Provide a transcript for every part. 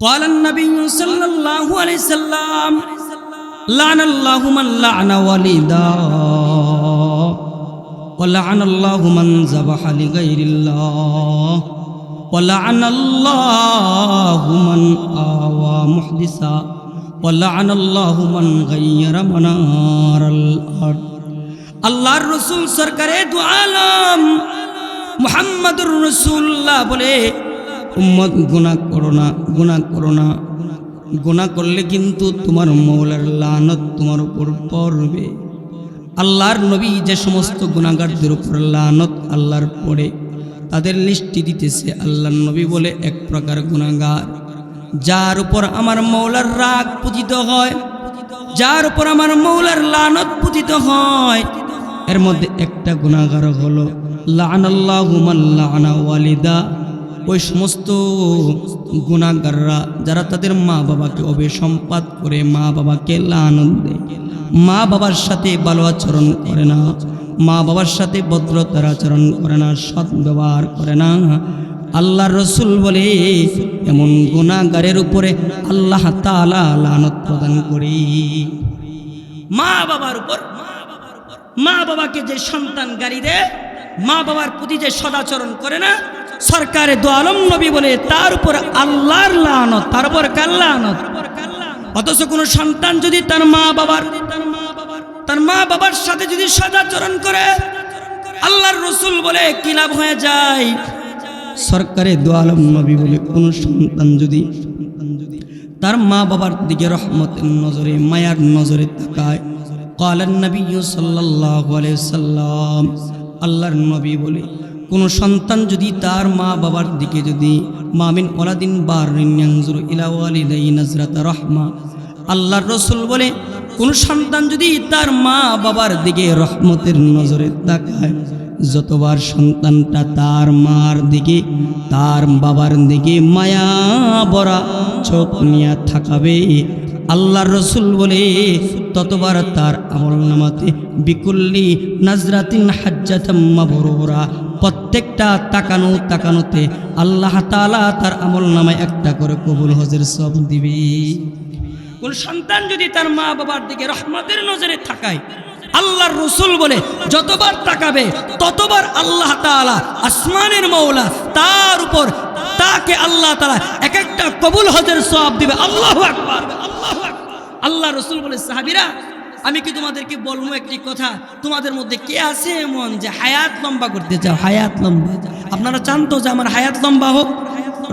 قال النبي صلى الله عليه وسلم لعن الله من لعن والدا ولعن الله من ذبح لغير الله ولعن الله من آوى محدثا ولعن الله من غير منار الأرض আল্লাহর রাসূল সরকারে দু আলম মুহাম্মদুর রাসূলুল্লাহ বলে উম্মত গুনাহ করো না গুনাহ করলে কিন্তু তোমার মওলার লানত তোমার উপর পড়বে। আল্লাহর নবী যে সমস্ত গুনাহগারদের উপর লানত আল্লাহর পড়ে তাদের লিস্টি দিতেছে। আল্লাহর নবী বলে এক প্রকার গুনাহগার যার উপর আমার মওলার রাগ পতিত হয়, যার উপর আমার মওলার লানত পতিত হয়, এর মধ্যে একটা গুনাহগার হলো লানাল্লাহু মান লানা ওয়ালিদা। ওই সমস্ত গুনাহগাররা যারা তাদের মা বাবাকে অভিসম্পাত করে মা বাবাকে লানত দেয়, মা বাবার সাথে ভালো আচরণ করে না, মা বাবার সাথে ভদ্রতার আচরণ করে না, সৎ ব্যবহার করে না। আল্লাহর রাসূল বলে এমন গুনাহগারের উপরে আল্লাহ তাআলা লানত প্রদান করে। মা বাবার উপর, মা বাবাকে যে সন্তান গালি দেয়, মা বাবার প্রতি যে সদাচরণ করে না, সরকারে দু আলম নবী বলে তার উপর আল্লাহর লানত, তার উপর কার লানত। অথচ কোন সন্তান যদি তার মা বাবার সাথে যদি সদাচরণ করে, আল্লাহর রাসূল বলে কি লাভ হয়ে যায়। সরকারে দু আলম নবী বলে কোন সন্তান যদি তার মা বাবার দিকে রহমতের নজরে, মায়ার নজরে তাকায়, ক্বালান নবী সাল্লাল্লাহু আলাইহি সাল্লাম, আল্লাহর নবী বলে কোন সন্তান যদি তার মা বাবার দিকে যদি মামিন ওয়ালাদিন বারিন ইয়ানজুরু ইলা ওয়ালিদাই নাজরাতা রাহমা, আল্লাহর রাসূল বলে কোন সন্তান যদি তার মা বাবার দিকে রহমতের নজরে তাকায়, যতবার সন্তানটা তার মার দিকে, তার বাবার দিকে মায়া ভরা চোখ নিয়ে থাকাবে, আল্লাহর রাসূল বলে ততবার তার আমলনামাতে বিকুল্লি নাজরাতিন হাজ্জাতাম মাবরুরা, প্রত্যেকটা তাকানোতে আল্লাহ তাআলা তার আমলনামায় একটা করে কবুল হজের সব দিবে। কোন সন্তান যদি তার মা বাবার দিকে রহমতের নজরে তাকায়, আল্লাহর রাসূল বলে যতবার তাকাবে ততবার আল্লাহ তাআলা আসমানের মওলা তার উপর, তাকে আল্লাহ তাআলা এক একটা কবুল হজের সওয়াব দিবে। আল্লাহু আকবার, আল্লাহু আকবার। আল্লাহ রাসূল বলে সাহাবীরা, আমি কি তোমাদেরকে বলবো একটি কথা, তোমাদের মধ্যে কে আছে এমন যে হায়াত লম্বা করতে চাও? হায়াত লম্বা আপনারা চান তো যে আমার হায়াত লম্বা হোক?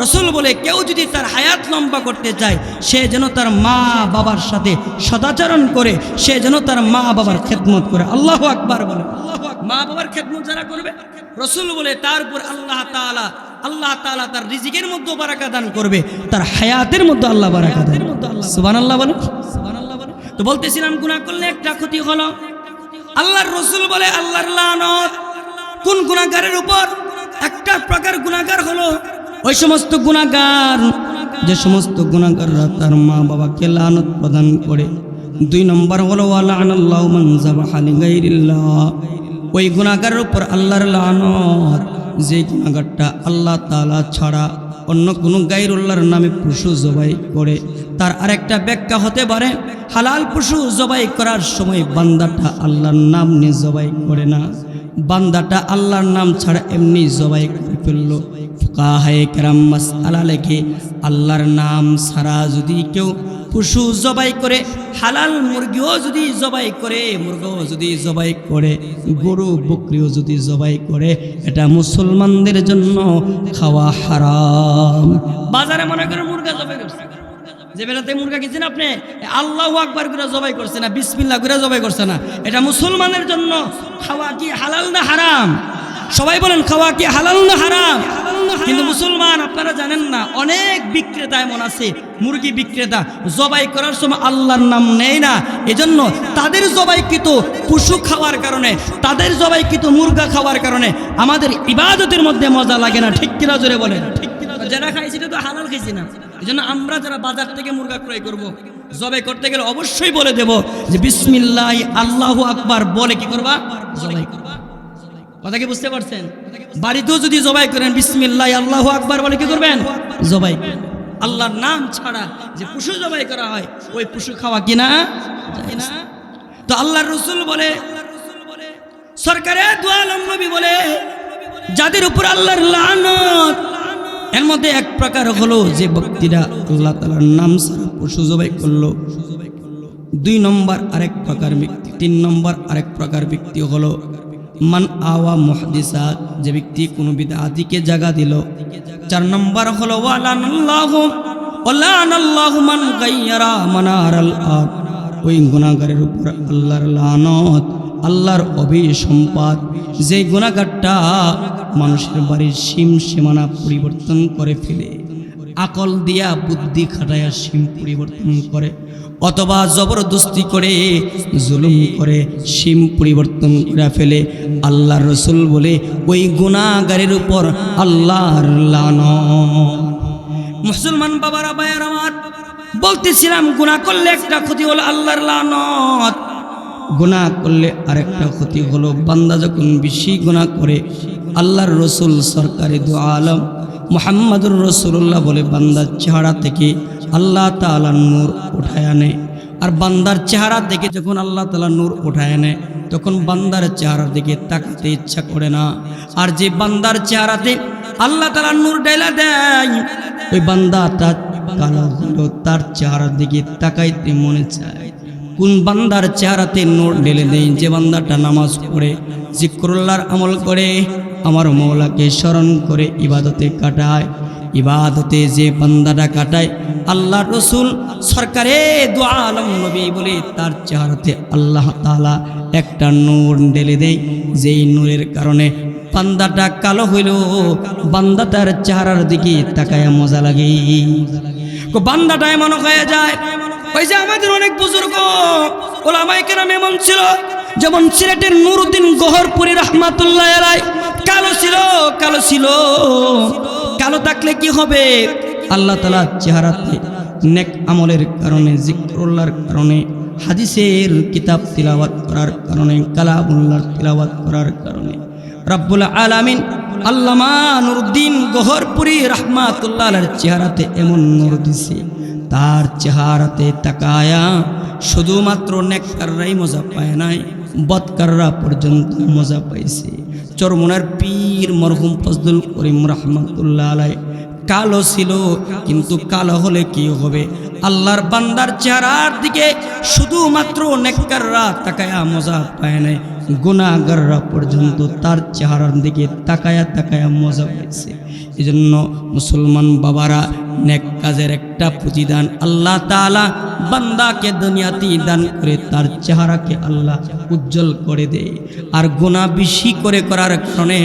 রাসূল বলে কেউ যদি তার হায়াত লম্বা করতে চায়, সে যেন তার মা বাবার সাথে সদাচরণ করে, সে যেন তার মা বাবার খেদমত করে। আল্লাহু আকবার বলে। মা বাবার খেদমত যারা করবে, রাসূল বলে তার উপর আল্লাহ তাআলা তার রিজিকের মধ্যে বারাকা দান করবে, তার হায়াতের মধ্যে আল্লাহ বারাকা দান। সুবহানাল্লাহ বলে, সুবহানাল্লাহ বলে। তো বলতেছিলাম গুনাহ করলে একটা ক্ষতি হলো, আল্লাহর রাসূল বলে আল্লাহর লানত কোন গুনাহগারের উপর? একটা প্রকার গুনাহগার হলো ওই সমস্ত গুনাহগার যে সমস্ত গুনাহগাররা তার মা বাবাকে লানত প্রদান করে। 2 নম্বর হলো ওয়ালানাল্লাহু মান যাবাহা লিগাইরিল্লাহ, ওই গুনাহগারের উপর আল্লাহর লানত যে গুনাহগারটা আল্লাহ তাআলা ছাড়া অন্য কোনো গায়রুল্লাহর নামে পশু জবাই করে। তার আরেকটা ব্যাখ্যা হতে পারে হালাল পশু জবাই করার সময় বান্দাটা আল্লাহর নাম নিয়ে জবাই করে না, বান্দাটা আল্লাহর নাম ছাড়া এমনি জবাই করে ফেললো। ফুকাহায়ে কেরাম মাসআলা লেখে, আল্লাহর নাম ছাড়া যদি কেউ পশু জবাই করে, হালাল মুরগিও যদি জবাই করে, মুরগিও যদি জবাই করে, গরু বকরিও যদি জবাই করে, এটা মুসলমানদের জন্য খাওয়া হারাম। বাজারে মনে করে মুরগা জবাই করছে, যে বেলাতে মুরগা কিনছেন আপনি, আল্লাহু আকবার করে জবাই করছে না, বিসমিল্লাহ করে জবাই করছে না, এটা মুসলমানের জন্য খাওয়া কি হালাল না হারাম? সবাই বলেন খাওয়া কি হালাল না হারাম? কিন্তু মুসলমান আপনারা জানেন না, অনেক বিক্রেতা এমন আছে, মুরগি বিক্রেতা জবাই করার সময় আল্লাহর নাম নেয় না, এজন্য তাদের জবাইকৃত পশু খাওয়ার কারণে, তাদের জবাইকৃত মুরগা খাওয়ার কারণে আমাদের ইবাদতের মধ্যে মজা লাগে না। ঠিক কিনা জোরে বলেন? ঠিক কিনা? যারা খাই সেটা তো হালাল খাইছি না। এজন্য আমরা যারা বাজার থেকে মুরগা ক্রয় করব, জবাই করতে গেলে অবশ্যই বলে দেব যে বিসমিল্লাহ আল্লাহু আকবার বলে কি করবা? জবাই করবা। কথা কি বুঝতে পারছেন? বাড়িতেও যদি জবাই করেন বিসমিল্লাহ আল্লাহু আকবার বলে কি করবেন? জবাই। আল্লাহর নাম ছাড়া যে পশু জবাই করা হয় ওই পশু খাওয়া কিনা যায় না। তো আল্লাহর রাসূল বলে, সরকারে দু আলম নবী বলে, যাদের উপর আল্লাহর লানত, এর মধ্যে এক প্রকার হলো যে ব্যক্তিরা আল্লাহ তাআলার নাম ছাড়া পশু জবাই করলো। 2 নম্বর আরেক প্রকার ব্যক্তি, 3 নম্বর আরেক প্রকার ব্যক্তি হলো মান আওয়া মুহদিসা, যে ব্যক্তি কোনো বিদআতিকে জায়গা দিল। 4 নম্বর হলো ওয়ালানাল্লাহু মান গায়্যারা মানারাল আরদ, ওই গুনাহগারের উপর আল্লাহর লানত, আল্লাহর অভিসম্পাত, যে গুনাহগারটা মানুষের বাড়ির সীমানা পরিবর্তন করে ফেলে, আকল দিয়া বুদ্ধি খাটায়া সীম পরিবর্তন করে, অথবা জবরদস্তি করে জুলুম করে সীম পরিবর্তন করে ফেলে, আল্লাহর রাসূল বলে ওই গুনাহগারের উপর আল্লাহর লানত। মুসলমান বাবারা ভাইয়েরা আমার, বলতেছিলাম গুনাহ করলে একটা ক্ষতি হলো আল্লাহর লানত, গুনাহ করলে আরেকটা ক্ষতি হলো বান্দা যখন বেশি গুনাহ করে, আল্লাহর রাসূল সরকারে দু আলম মুহাম্মদুর রাসূলুল্লাহ বলে বান্দার চেহারা থেকে আল্লাহ তাআলা নূর উঠায় আনে। আর বান্দার চেহারা থেকে যখন আল্লাহ তাআলা নূর উঠায় আনে তখন বান্দার চেহারার দিকে তাকাতে ইচ্ছা করে না। আর যে বান্দার চেহারাতে আল্লাহ তাআলা নূর ঢেলে দেয়, ওই বান্দাটা কালো হলো, তার চেহারার দিকে তাকাইতে মনে চায়। কোন বান্দার চেহারাতে নূর ঢেলে দেয়? যে বান্দাটা নামাজ পড়ে, জিকরুল্লাহর আমল করে, আমার মওলাকে স্মরণ করে ইবাদতে কাটায়। ইবাদতে যে বান্দাটা কাটায়, আল্লাহর রাসূল সরকারে দু আলম নবী বলে তার চেহারাতে আল্লাহ তাআলা একটা নূর ঢেলে দেয়, যেই নূরের কারণে বান্দাটা কালো হইল, বান্দাটার চেহারার দিকে তাকায় মজা লাগে, বান্দাটা এমন হয়ে যায়। ওই যে আমাদের অনেক বুজুর্গ ওলামায়ে কেরাম এমন ছিল, যেমন সিলেটের নুরউদ্দিন গহরপুরী রাহমাতুল্লাহ আলাইহি, কালো ছিল। কালো থাকলে কি হবে? আল্লাহ তাআলা চেহারাতে নেক আমলের কারণে, জিকরুল্লাহর কারণে, হাদিসের কিতাব তিলাওয়াত করার কারণে, কালামুল্লাহর তিলাওয়াত করার কারণে রব্বুল আলামিন আল্লামা নুরউদ্দিন গহরপুরী রাহমাতুল্লাহ আলাইহির চেহারাতে এমন নূর দিছে, তার চেহারাতে তাকায়া শুধুমাত্র নেককাররাই মজা পায় নাই, বদকাররা পর্যন্ত মজা পাইছে। চরমনার পীর মরহুম ফজলুল করিম রাহমাতুল্লাহ আলাইহি কালো ছিল, কিন্তু কালো হলে কি হবে? আল্লাহর বান্দার চেহারার দিকে শুধুমাত্র নেককাররা তাকায়া মজা পায় নাই, গুনাহগাররা পর্যন্ত তার চেহারার দিকে তাকায়া তাকায়া মজা পাইছে। এজন্য মুসলমান বাবারা, নেক কাজের একটা প্রতিদান আল্লাহ তাআলা বান্দাকে দুনিয়াতে দান করে, তার চেহারাকে আল্লাহ উজ্জ্বল করে দেয়। আর গুনাহ বেশি করে করার কারণে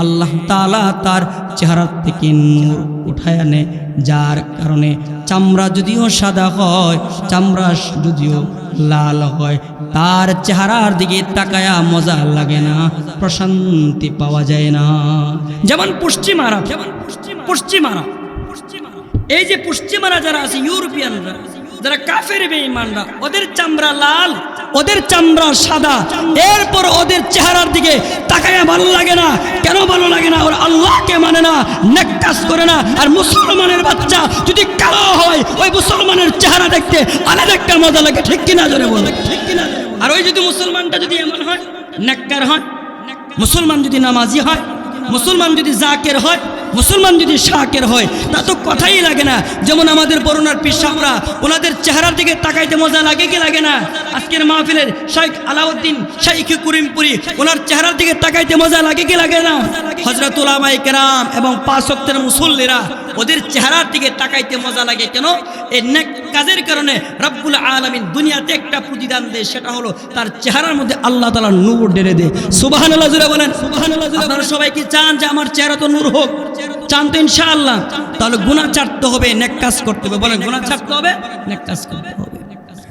আল্লাহ তাআলা তার চেহারা থেকে নূর উঠায় আনে, যার কারণে চামড়া যদিও সাদা হয়, চামড়া যদিও লাল হয়, তার চেহারার দিকে তাকায়া মজা লাগে না, প্রশান্তি পাওয়া যায় না। যেমন পশ্চিমারা, এই যে পশ্চিমারা যারা আছে, ইউরোপিয়ানরা, যারা কাফের বেঈমানরা, ওদের চামড়া লাল, ওদের চামড়া সাদা, এরপর ওদের চেহারার দিকে তাকায়া ভালো লাগে না। কেন ভালো লাগে না? ওরা আল্লাহকে মানে না, নেক কাজ করে না। আর মুসলমানের বাচ্চা যদি কালো হয়, ওই মুসলমানের চেহারা দেখতে আলাদা একটা মজা লাগে, ঠিক কিনা জোরে বলো, ঠিক কিনা? আর ওই যদি মুসলমানটা যদি এমন হয়, নেককার হয়, মুসলমান যদি নামাজি হয়, মুসলমান যদি জাকের হয়, মুসলমান যদি শাকের হয়, তা তো কথাই লাগে না। যেমন আমাদের বরুণার পীর সাহেবরা, ওনাদের চেহারার দিকে তাকাইতে মজা লাগে কি লাগে না? আজকের মাহফিলের শেখ আলাউদ্দিন শাইখ করিমপুরি, ওনার চেহারার দিকে তাকাইতে মজা লাগে কি লাগে না? হযরত উলামায়ে কেরাম এবং 5 ওয়াক্তের মুসল্লিরা, ওদের চেহারার দিকে তাকাইতে মজা লাগে কেন? এই নেক কাজের কারণে রব্বুল আলামিন দুনিয়াতে একটা প্রতিদান দেয়, সেটা হলো তার চেহারার মধ্যে আল্লাহ তাআলা নূর ঢেলে দেয়। সুবহানাল্লাহ জোরে বলেন, সুবহানাল্লাহ। আপনারা সবাই কি চান যে আমার চেহারা তো নূর হোক? চান তো ইনশাআল্লাহ? তাহলে গুনাহ ছাড়তে হবে, নেক কাজ করতে হবে। বলেন, গুনাহ ছাড়তে হবে, নেক কাজ করতে হবে।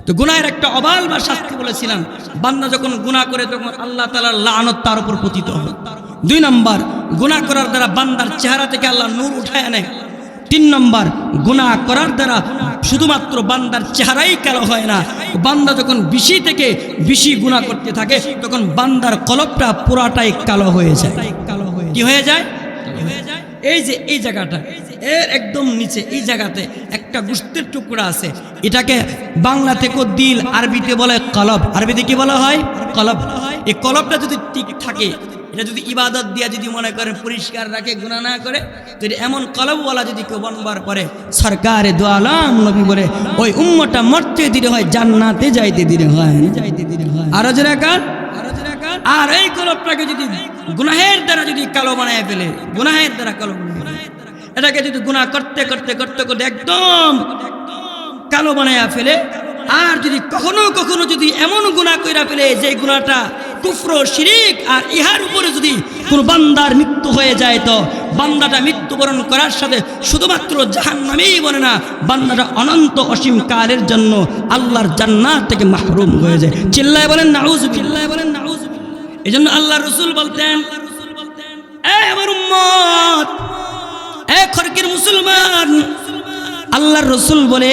তো গুনাহের একটা অবাল বা শাস্তি বলেছিলাম, বান্দা যখন গুনাহ করে তখন আল্লাহ তাআলার লানত তার উপর পতিত হয়। 2 নম্বর, গুনাহ করার দ্বারা বান্দার চেহারা থেকে আল্লাহ নূর উঠায় আনে। 3 নম্বর, গুনাহ করার দ্বারা শুধুমাত্র বান্দার চেহারাই কালো হয় না, বান্দা যখন বেশি থেকে বেশি গুনাহ করতে থাকে তখন বান্দার কলবটা পুরাটাই কালো হয়ে যায়। কি হয়ে যায়? এই যে এই জায়গাটা, এর একদম নিচে এই জায়গাতে একটা গোশতের টুকরা আছে, এটাকে বাংলা থেকে দিল, আরবিতে বলে কলব। আরবিতে কি বলা হয়? কলব। এই কলবটা যদি ঠিক থাকে, এটা যদি ইবাদত দিয়া যদি মনে করেন পরিষ্কার রাখে, গুনাহ না করে, যদি এমন কলবওয়ালা যদি কেউ বনবার করে, সরকারে দু আলম নবী বলে ওই উম্মতটা মরতে দিতে হয়, জান্নাতে যাইতে দিতে হয়। আরো যারা কার, আর এই কলবটাকে যদি গুনাহের দ্বারা যদি কালো বানায় ফেলে, গুনাহের দ্বারা কালো বানায়, এটাকে যদি গুনাহ করতে করতে করতে করতে একদম কালো বানায়া ফেলে, আর যদি কখনো কখনো যদি এমন গুনাহ কইরা ফেলে যে গুনাহটা কুফর, শিরিক, আর ইহার উপরে যদি কোন বান্দার মৃত্যু হয়ে যায়, তো বান্দাটা মৃত্যুবরণ করার সাথে শুধুমাত্র জাহান্নামেই বলে না, বান্দাটা অনন্ত অসীম কালের জন্য আল্লাহর জান্নাত থেকে মাহরুম হয়ে যায়। চিল্লায় বলেন নাউজুবিল্লাহ, বলেন নাউজুবিল্লাহ। এজন্য আল্লাহ রাসূল বলতেন, এ আমার উম্মত, এ খরকের মুসলমান, আল্লাহর রাসূল বলে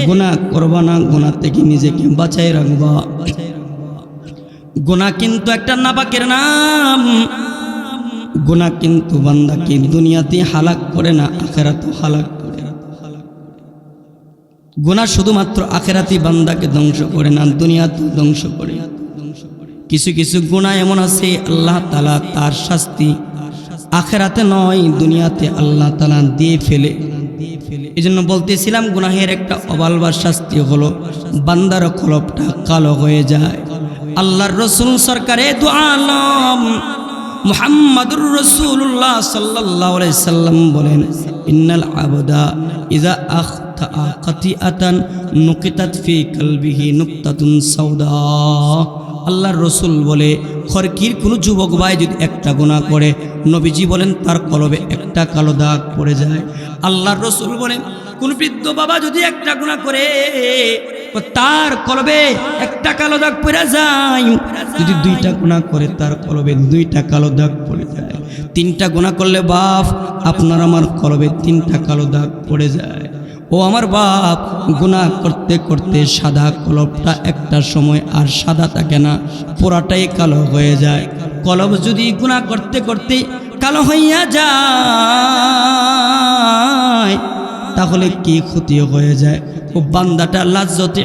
গুনাহ করবা না, গুনাহ থেকে নিজেকে বাঁচায় রাখবা। গুনাহ কিন্তু একটা নাপাকের নাম। গুনাহ কিন্তু বান্দাকে দুনিয়াতে হালাক করে না, আখিরাতে হালাক করে। গুনাহ শুধুমাত্র আখিরাতে বান্দাকে ধ্বংস করে না, দুনিয়াতে ধ্বংস করে। কিছু কিছু গুনাহ এমন আছে আল্লাহ তাআলা তার শাস্তি আখিরাতে নয়, দুনিয়াতে আল্লাহ তাআলা দিয়ে ফেলে। এজন্য বলতেছিলাম, গুনাহের একটা অবালবার শাস্তি হলো বান্দার কলবটা কালো হয়ে যায়। আল্লাহর রাসূল সরকারে দু আলম মুহাম্মাদুর রাসূলুল্লাহ সাল্লাল্লাহু আলাইহি সাল্লাম বলেন, ইন্নাল আবদা ইযা আখতা কাতিয়াতান নুকিতাত ফি কলবিহি নুকতাতুন সাউদা। আল্লাহর রাসূল বলে, খরকির কোনো যুবক ভাই যদি একটা গুনাহ করে, নবীজি বলেন তার কলবে একটা কালো দাগ পড়ে যায়। আল্লাহর রাসূল বলেন, কোন বৃদ্ধ বাবা যদি একটা গুনাহ করে, তার কলবে একটা কালো দাগ পড়ে যায়। যদি দুইটা গুনাহ করে, তার কলবে দুইটা কালো দাগ পড়ে যায়। তিনটা গুনাহ করলে বাপ, আপনার আমার কলবে তিনটা কালো দাগ পড়ে যায়। ও আমার বাপ, গুনাহ করতে করতে সাদা কলবটা একটা সময় আর সাদা থাকে না, পুরাটাই কালো হয়ে যায়। কলব যদি গুনাহ করতে করতে কালো হইয়া যায়, তাহলে কি ক্ষতি হয়ে যায়? ও বান্দাটা লাজ্জতে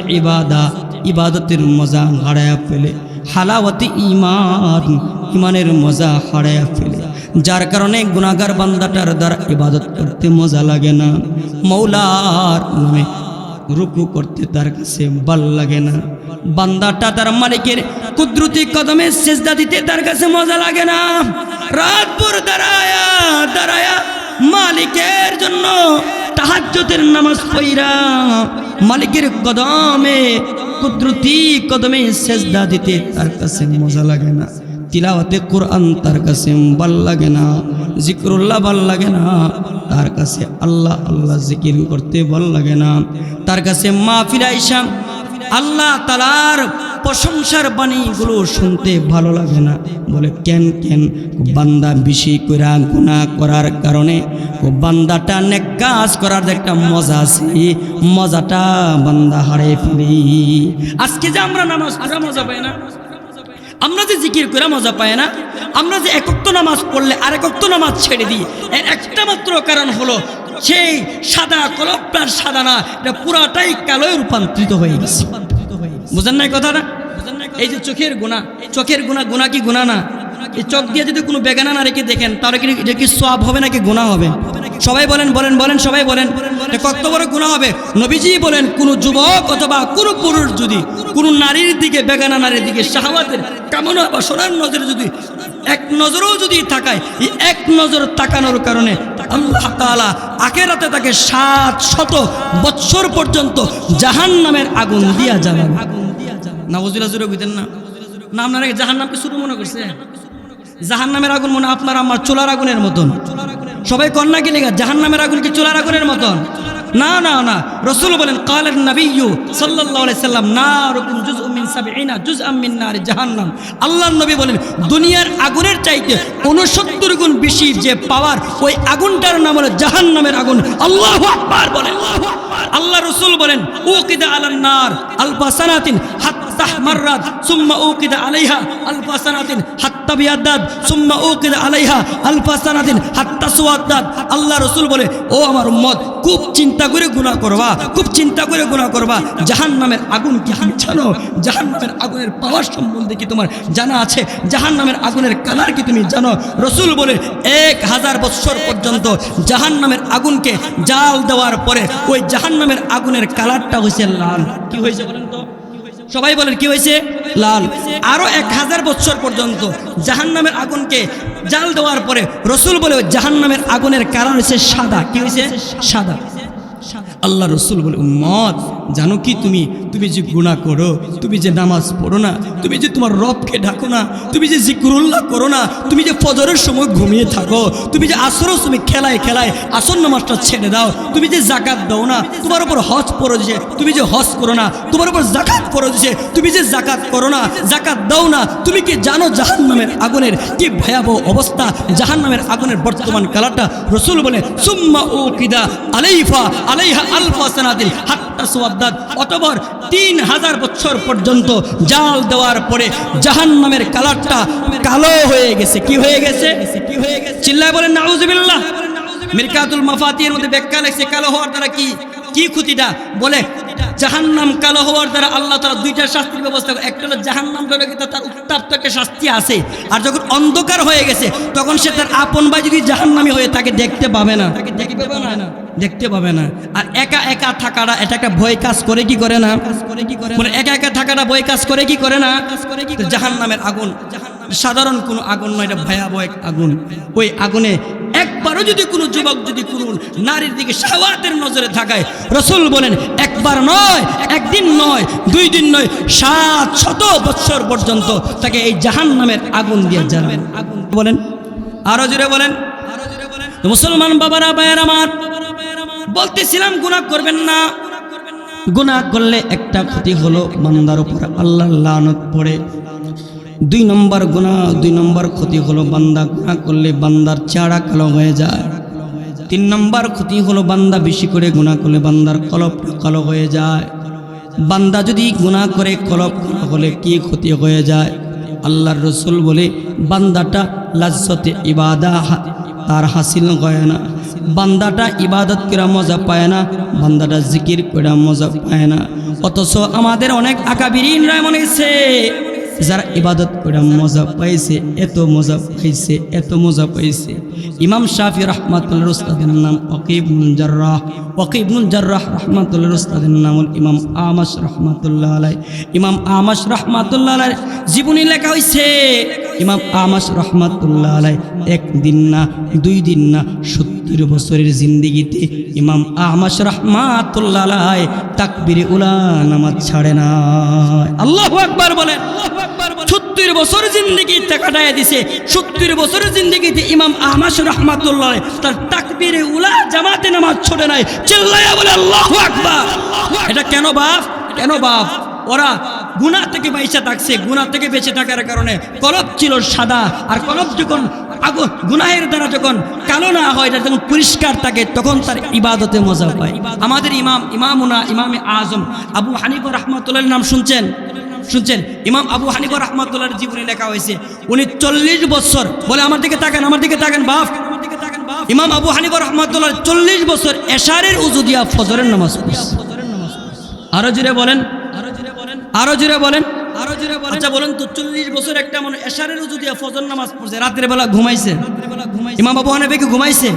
ইবাদতের মজা হারায়া ফেলে, হালাওয়াতে ঈমান, ঈমানের মজা হারায়া ফেলে। যার কারণে গুনাহগার বান্দাটার দ্বারা ইবাদত করতে মজা লাগে না, মৌলার নামে রুকু করতে তার কাছে ভাল লাগে না, বান্দাটা তার মালিকের কুদরতি কদমে সিজদা দিতে তার কাছে মজা লাগে না। রাত ভর দাঁড়ায়া দাঁড়ায়া মালিকের জন্য তাহাজ্জুদের নামাজ পড়া, মালিকের কদমে কুদরতি কদমে সিজদা দিতে তার কাছে মজা লাগে না। তিলাওয়াতে কোরআন তার কাছে ভাল লাগে না, জিকরুল্লাহ ভাল লাগে না, তার কাছে আল্লাহ আল্লাহ জিকির করতে ভাল লাগে না, তার কাছে মাহফিল আইসা আল্লাহ তাআলার প্রশংসার বাণীগুলো শুনতে ভালো লাগে না। বলে কেন কেন? বান্দা বেশি করে গুনাহ করার কারণে ও বান্দাটা নেক কাজ করার একটা মজা আছে, মজাটা বান্দা হারিয়ে ফেলি। আজকে যে আমরা নামাজ পড়া মজা পাই না, আমরা যে জিকির করে মজা পাই না, আমরা যে এক ওয়াক্ত নামাজ পড়লে আরেক ওয়াক্ত নামাজ ছেড়ে দিই, এর একটা মাত্র কারণ হলো সেই সাদা কলবটার সাদা না, এটা পুরাটাই কালোয় রূপান্তরিত হয়ে গেছে। বুঝেন নাই কথাটা? এই যে চোখের গুনাহ, চোখের গুনাহ, গুনাহ কি গুনাহ না? এই চোখ দিয়ে যদি কোনো বেগানা না রেখে দেখেন, তাহলে কি এটা কি সওয়াব হবে নাকি গুনাহ হবে? সবাই বলেন বলেন বলেন, সবাই বলেন, এটা কত বড় গুনাহ হবে। নবীজি বলেন, কোন যুবক অথবা কোন পুরুষ যদি কোন নারীর দিকে, বেগানা নারীর দিকে শাহওয়াতের কামনা বা সোনার নজরে যদি এক নজরও যদি তাকায়, এই এক নজর তাকানোর কারণে আল্লাহ তাআলা আখিরাতে তাকে 700 বছর পর্যন্ত জাহান্নামের আগুন দিয়া জ্বালাবেন। নাউজুবিল্লাহ, জোরে কইতেন না? না আপনারা জাহান্নামকে শুরু মনে করছে? জাহান্নামের আগুন মনে আপনার আমার চুলার আগুনের মতন। সবাই কন্যা কি লেখা জাহান্নামের আগুন কি চুলার আগুনের মতন? না না না, রাসূল বলেন, ক্বালান নবিয়্যু সাল্লাল্লাহু আলাইহি সাল্লাম, নারুকুম জুজউম মিন 70 জুজআম মিন নারি জাহান্নাম। আল্লাহর নবী বলেন, দুনিয়ার আগুনের চাইতে 69 গুণ বেশি যে পাওয়ার, ওই আগুনটার নাম হলো জাহান্নামের আগুন। আল্লাহু আকবার বলেন। আল্লাহ রাসূল বলেন, উকিদা আলান নার আলফা সানাতিন হাত্তা তাহমাররাত সুম্মা উকিদা আলাইহা আলফা সানাতিন হাত্তা বিয়াদাত সুম্মা উকিদা আলাইহা আলফা সানাতিন হাত্তা সুওয়াদাত। আল্লাহ রাসূল বলে, ও আমার উম্মত, খুব চিন্তা করে গুনাহ করবা, খুব চিন্তা করে গুনাহ করবা। জাহান্নামের আগুন কি তুমি জানো? জাহান্নামের আগুনের পাওয়ার সম্বন্ধে কি তোমার জানা আছে? জাহান্নামের আগুনের কালার কি তুমি জানো? রাসূল বলে 1000 বছর পর্যন্ত জাহান্নামের আগুনকে জাল দেওয়ার পরে ওই জাহান্নামের আগুনের কালারটা হয়েছে লাল। কি হয়েছে বলেন তো? সবাই বলেন কি হয়েছে? লাল। আরো 1000 বছর পর্যন্ত জাহান্নামের আগুনকে জাল দেওয়ার পরে রাসূল বলে ওই জাহান্নামের আগুনের কালার হয়েছে সাদা। কি হয়েছে? সাদা। আল্লাহ রাসূল বলে, উম্মত জানো কি তুমি যে গুনাহ করো, তুমি যে নামাজ পড়ো না, তুমি যে তোমার রবকে ডাকো না, তুমি যে জিকরুল্লাহ করো না, তুমি যে ফজরের সময় ঘুমিয়ে থাকো, তুমি যে আসরের সময় খেলায় আসর নামাজটা ছেড়ে দাও, তুমি যে যাকাত দাও না, তোমার উপর হজ ফরজ দিয়েছে, তুমি যে হজ করো না, তোমার উপর যাকাত ফরজ দিয়েছে, তুমি যে যাকাত করো না, যাকাত দাও না, তুমি কি জানো জাহান্নামের আগুনের কি ভয়াবহ অবস্থা? জাহান্নামের আগুনের বর্তমান কালারটা রাসূল বলে, সুম্মা উকিদা আলাইহা আলফা সানাতিন হাত্তা সুওয়াদাত। অতঃপর 3000 বছর পর্যন্ত জাল দেওয়ার পরে জাহান্নামের কালারটা কালো হয়ে গেছে। কি হয়ে গেছে? চিল্লায় বলেন নাউজুবিল্লাহ। মিরকাতুল মাফাতিহের মধ্যে ব্যাখ্যা লেখছে কালো হওয়ার দ্বারা কি ক্ষতিটা বলে, জাহান্নাম কালো হওয়ার দ্বারা আল্লাহ তাআলা দুইটা শাস্তির ব্যবস্থা করে। একটা হলো জাহান্নাম হলো কি তার উত্তাপ্ত একটা শাস্তি আছে, আর যখন অন্ধকার হয়ে গেছে তখন সে তার আপন ভাই যদি জাহান্নামী হয়ে তাকে দেখতে পাবে না, দেখতে পাবে না। আর একা একা থাকাটা এটা একটা ভয় কাজ করে কি করে না? মানে একা একা থাকাটা ভয় কাজ করে কি করে না? জাহান্নামের আগুন সাধারণ কোনো আগুন নয়, এটা ভয়াবহ এক আগুন। ওই আগুনে একবারও যদি কোনো যুবক যদি কোনো নারীর দিকে শাহওয়াতের নজরে থাকায়, রাসূল বলেন একবার নয়, একদিন নয়, 2 দিন নয়, 700 বছর পর্যন্ত তাকে এই জাহান্নামের আগুন দিয়ে জ্বালাবেন। বলেন আরো জোরে বলেন। তো মুসলমান বাবারা, ভাইয়েরা আমার, বলতেছিলাম গুনাহ করবেন না। গুনাহ করলে একটা ক্ষতি হলো, বান্দার উপর আল্লাহর লানত পড়ে। 2 নম্বর গুনাহ, 2 নম্বর ক্ষতি হলো বান্দা গুনাহ করলে বান্দার চেহারা কালো হয়ে যায়। 3 নম্বর ক্ষতি হলো বান্দা বেশি করে গুনাহ করলে বান্দার কলবটা কালো হয়ে যায়। বান্দা যদি গুনাহ করে কলব কালো হলে কি ক্ষতি হয়ে যায়? আল্লাহর রাসূল বলে, বান্দাটা লাজ্জতে ইবাদাহ তার হাসিল হয় না, বান্দাটা ইবাদত করে মজা পায় না, বান্দাটা জিকির করে মজা পায় না। অথচ আমাদের অনেক আকাবিরিনরা মনে হয়েছে যারা ইবাদত করে মজা পাইছে, এত মজা পাইছে, এত মজা পাইছে। ইমাম শাফি রহমাতুল্লাহ উস্তাদের নাম ওয়াকিব ইবনুল জাররাহ রহমাতুল্লাহ উস্তাদের নাম ইমাম আমাশ রহমাতুল্লাহ আলাইহি। ইমাম আমাশ রহমাতুল্লাহ আলাইহি জীবনী লেখা হয়েছে। ইমাম আমাশ রহমাতুল্লাহ আলাইহি 1 দিন না 2 দিন না 70 বছরের জিন্দেগিতে ইমাম আমাশ রহমাতুল্লাহ আলাইহি তাকবীরে উলা নামাজ ছাড়ে না। আল্লাহু আকবার বলেন। 70 বছর জিন্দেগি কাটায় দিছে। 70 বছরের জিন্দেগিতে ইমাম আমাশ রহমাতুল্লাহ তার তাকবীরে উলা জামাতে নামাজ ছোড়ে নাই। চিল্লায়া বলে আল্লাহু আকবার। এটা কেন বাপ? কেন বাপ? ওরা গুনাহ থেকে বেঁচে থাকছে। গুনাহ থেকে বেঁচে থাকার কারণে কলব ছিল সাদা, আর কলব যখন গুনাহের দ্বারা যখন কালো না হয়, এটা যখন পরিষ্কার থাকে, তখন তার ইবাদতে মজা পায়। আমাদের ইমামে আজম আবু হানিফা রাহমাতুল্লাহর নাম শুনছেন? ইমাম আবু হানিফা রাহমাতুল্লাহর জীবনী লেখা হয়েছে। উনি 40 বছর, বলে আমার দিকে তাকান বাপ। ইমাম আবু হানিফা রাহমাতুল্লাহ 40 বছর এশারের উযু দিয়া ফজরের নামাজ পড়ছে। আরো জোরে বলেন। আচ্ছা বলেন তো, 40 বছর একটা মানুষ এশারের উযু দিয়া ফজর নামাজ পড়ছে, রাতের বেলা ঘুমাইছে? ইমাম আবু হানিফা কি ঘুমাইছে?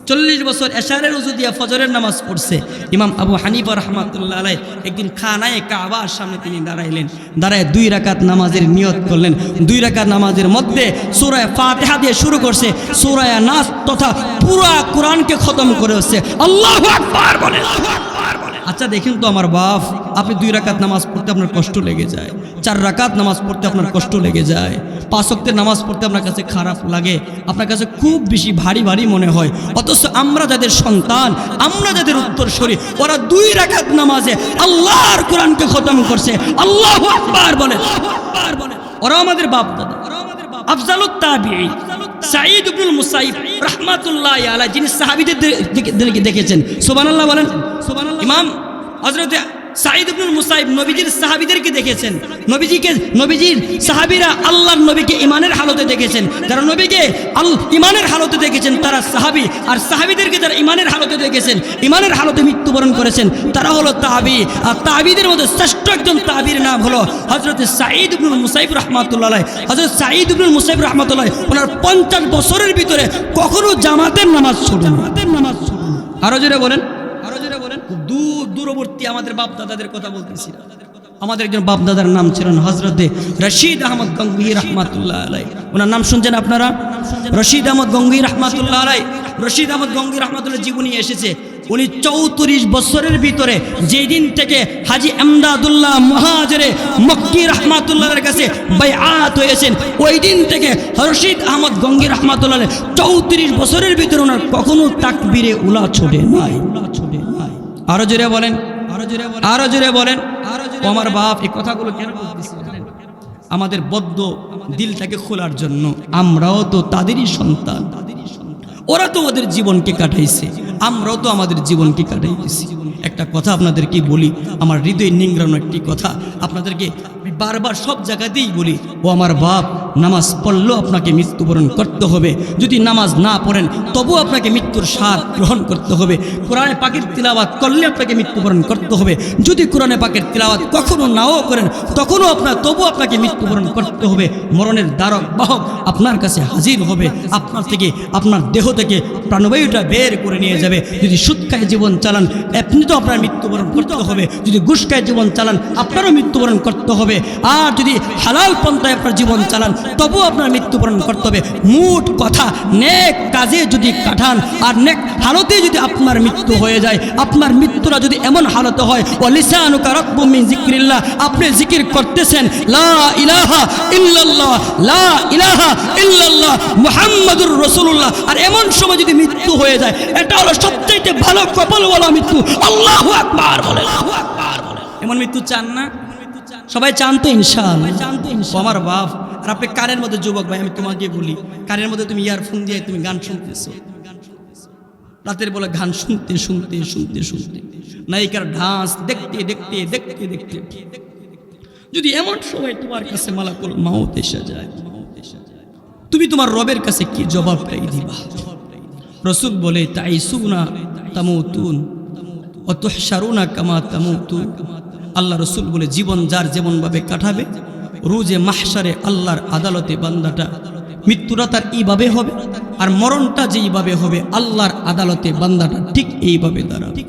40 বছর এশারের উযু দিয়া ফজরের নামাজ পড়ছে। ইমাম আবু হানিফা রাহমাতুল্লাহ আলাইহি একদিন খানায়ে কাবার সামনে তিনি দাঁড়ায় 2 রাকাত নামাজের নিয়ত করলেন। 2 রাকাত নামাজের মধ্যে সূরা ফাতিহা দিয়ে শুরু করছে, সূরা নাস তথা পুরো কোরআনকে খতম করে হচ্ছে। আল্লাহু আকবার বলেন। আচ্ছা দেখেন তো আমার বাপ, আপনি 2 রাকাত নামাজ পড়তে আপনার কষ্ট লেগে যায়, 4 রাকাত নামাজ পড়তে আপনার কষ্ট লেগে যায়, 5 ওয়াক্তের নামাজ পড়তে আপনার কাছে খারাপ লাগে, আপনার কাছে খুব বেশি ভারী ভারী মনে হয়। অথচ আমরা যাদের সন্তান, আমরা যাদের উত্তরসূরি, ওরা 2 রাকাত নামাজে আল্লাহর কোরআনকে খতম করছে। আল্লাহু আকবার বলেন। ওরা আমাদের বাপ দাদা, আফজালুত তাবিঈন সাঈদ ইবনুল মুসাইয়িব রাহমাতুল্লাহি আলাইহি, যিনি সাহাবীদের দেখেছেন। সুবহানাল্লাহ বলেন। ইমাম হযরত সাঈদ ইবনুল মুসাইব নবীজির সাহাবীদেরকে দেখেছেন, নবীজির সাহাবীরা আল্লাহর নবীকে ঈমানের হালতে দেখেছেন। যারা নবীকে ঈমানের হালতে দেখেছেন তারা সাহাবী, আর সাহাবীদেরকে যারা ঈমানের হালতে দেখেছেন, ঈমানের হালতে মৃত্যুবরণ করেছেন তারা হলো তাবী। আর তাবীদের মধ্যে শ্রেষ্ঠ একজন তাবীর নাম হলো হযরত সাঈদ ইবনুল মুসাইব রাহমাতুল্লাহ আলাইহি। হযরত সাঈদ ইবনুল মুসাইব রাহমাতুল্লাহ আলাইহি ওনার 50 বছরের ভিতরে কখনো জামাতের নামাজ ছোড়েন না। আরো জোরে বলেন, খুব দূরবর্তী আমাদের বাপ দাদাদের কথা বলতেছি। আমাদের একজন বাপ দাদার নাম ছিলেন হযরতে রশিদ আহমদ গঙ্গুহি রাহমাতুল্লাহ আলাইহি। ওনার নাম শুনছেন আপনারা? রশিদ আহমদ গঙ্গুহি রাহমাতুল্লাহ আলাইহি। রশিদ আহমদ গঙ্গুহি রাহমাতুল্লাহ জীবনী এসেছে। উনি 34 বছরের ভিতরে যেই দিন থেকে হাজী এমদাদুল্লাহ মুহাজিরে মক্কি রাহমাতুল্লাহর কাছে বাইআত হয়েছেন, ওই দিন থেকে রশিদ আহমদ গঙ্গুহি রাহমাতুল্লাহ 34 বছরের ভিতরে ওনার কখনো তাকবীরে উলা ছোটে নাই। আরো জোরে বলেন, আরো জোরে বলেন। আমার বাপ এই কথাগুলো কেন বলতেছি জানেন? আমাদের বদ্ধ দিলটাকে খোলার জন্য। আমরাও তো তাদেরই সন্তান, ওরা তো ওদের জীবনকে কাটাইছে, আমরাও তো আমাদের জীবনকে কাটাইতেছি। একটা কথা আপনাদেরকে বলি, আমার হৃদয় নিংড়ানো একটি কথা আপনাদেরকে বারবার সব জায়গাতেই বলি, ও আমার বাপ, নামাজ পড়লেও আপনাকে মৃত্যুবরণ করতে হবে। যদি নামাজ না পড়েন তবু আপনাকে মৃত্যুর স্বাদ গ্রহণ করতে হবে। কোরআনে পাকের তিলাওয়াত করলে আপনাকে মৃত্যুবরণ করতে হবে। যদি কোরআনে পাকের তিলাওয়াত কখনো নাও করেন তখনও তবু আপনাকে মৃত্যুবরণ করতে হবে। মরণের দ্বারক বাহক আপনার কাছে হাজির হবে, আপনার থেকে, আপনার দেহ থেকে প্রাণবায়ুটা বের করে নিয়ে যাবে। যদি সুদ খায় জীবন চালান আপনি তো আপনার মৃত্যুবরণ করতে হবে, যদি ঘুষ খায় জীবন চালান আপনারও মৃত্যুবরণ করতে হবে। আর যদি হালাল পন্থায় আপনার জীবন চালান তবুও আপনার মৃত্যুবরণ করতে হবে। মোট কথা, নেক কাজে যদি কাটান আর নেক হালতে যদি আপনার মৃত্যু হয়ে যায়, আপনার মৃত্যুটা যদি এমন হালতে হয়, ওয়ালিসানুকা রাতবুম মিন যিকরিল্লাহ, আপনি জিকির করতেছেন লা ইলাহা ইল্লাল্লাহ, লা ইলাহা ইল্লাল্লাহ মুহাম্মাদুর রাসূলুল্লাহ, আর এমন সময় যদি মৃত্যু হয়ে যায়, এটা হলো সবচেয়ে ভালো কপালওয়ালা মৃত্যু। আল্লাহু আকবার বলেন। এমন মৃত্যু চান না? সবাই চান তো ইনশাআল্লাহ। আমার বাপ, আর আপনি কানের মধ্যে যুবক ভাই, আমি তোমাকে বলি, কানের মধ্যে তুমি ইয়ারফোন দিয়ে তুমি গান শুনতেছো, রাতের বেলা গান শুনতে শুনতে শুনতে শুনতে নায়িকার ডান্স দেখতে দেখতে দেখতে দেখতে যদি এমন সময় তোমার কাছে মালাকুল মাউত এসে যায়, তুমি তোমার রবের কাছে কি জবাবটাই দিবা? রাসূল বলে তাইসুনা তামুতুন ওয়া তুহশারুনা কামা তামুতুন। আল্লাহ রসুল বলে, জীবন যার যেমনভাবে কাটাবে, রোজে মাহশারে আল্লাহর আদালতে বান্দাটা মৃত্যুটা তার এইভাবে হবে, আর মরণটা যেইভাবে হবে আল্লাহর আদালতে বান্দাটা ঠিক এইভাবে দাঁড়াবে।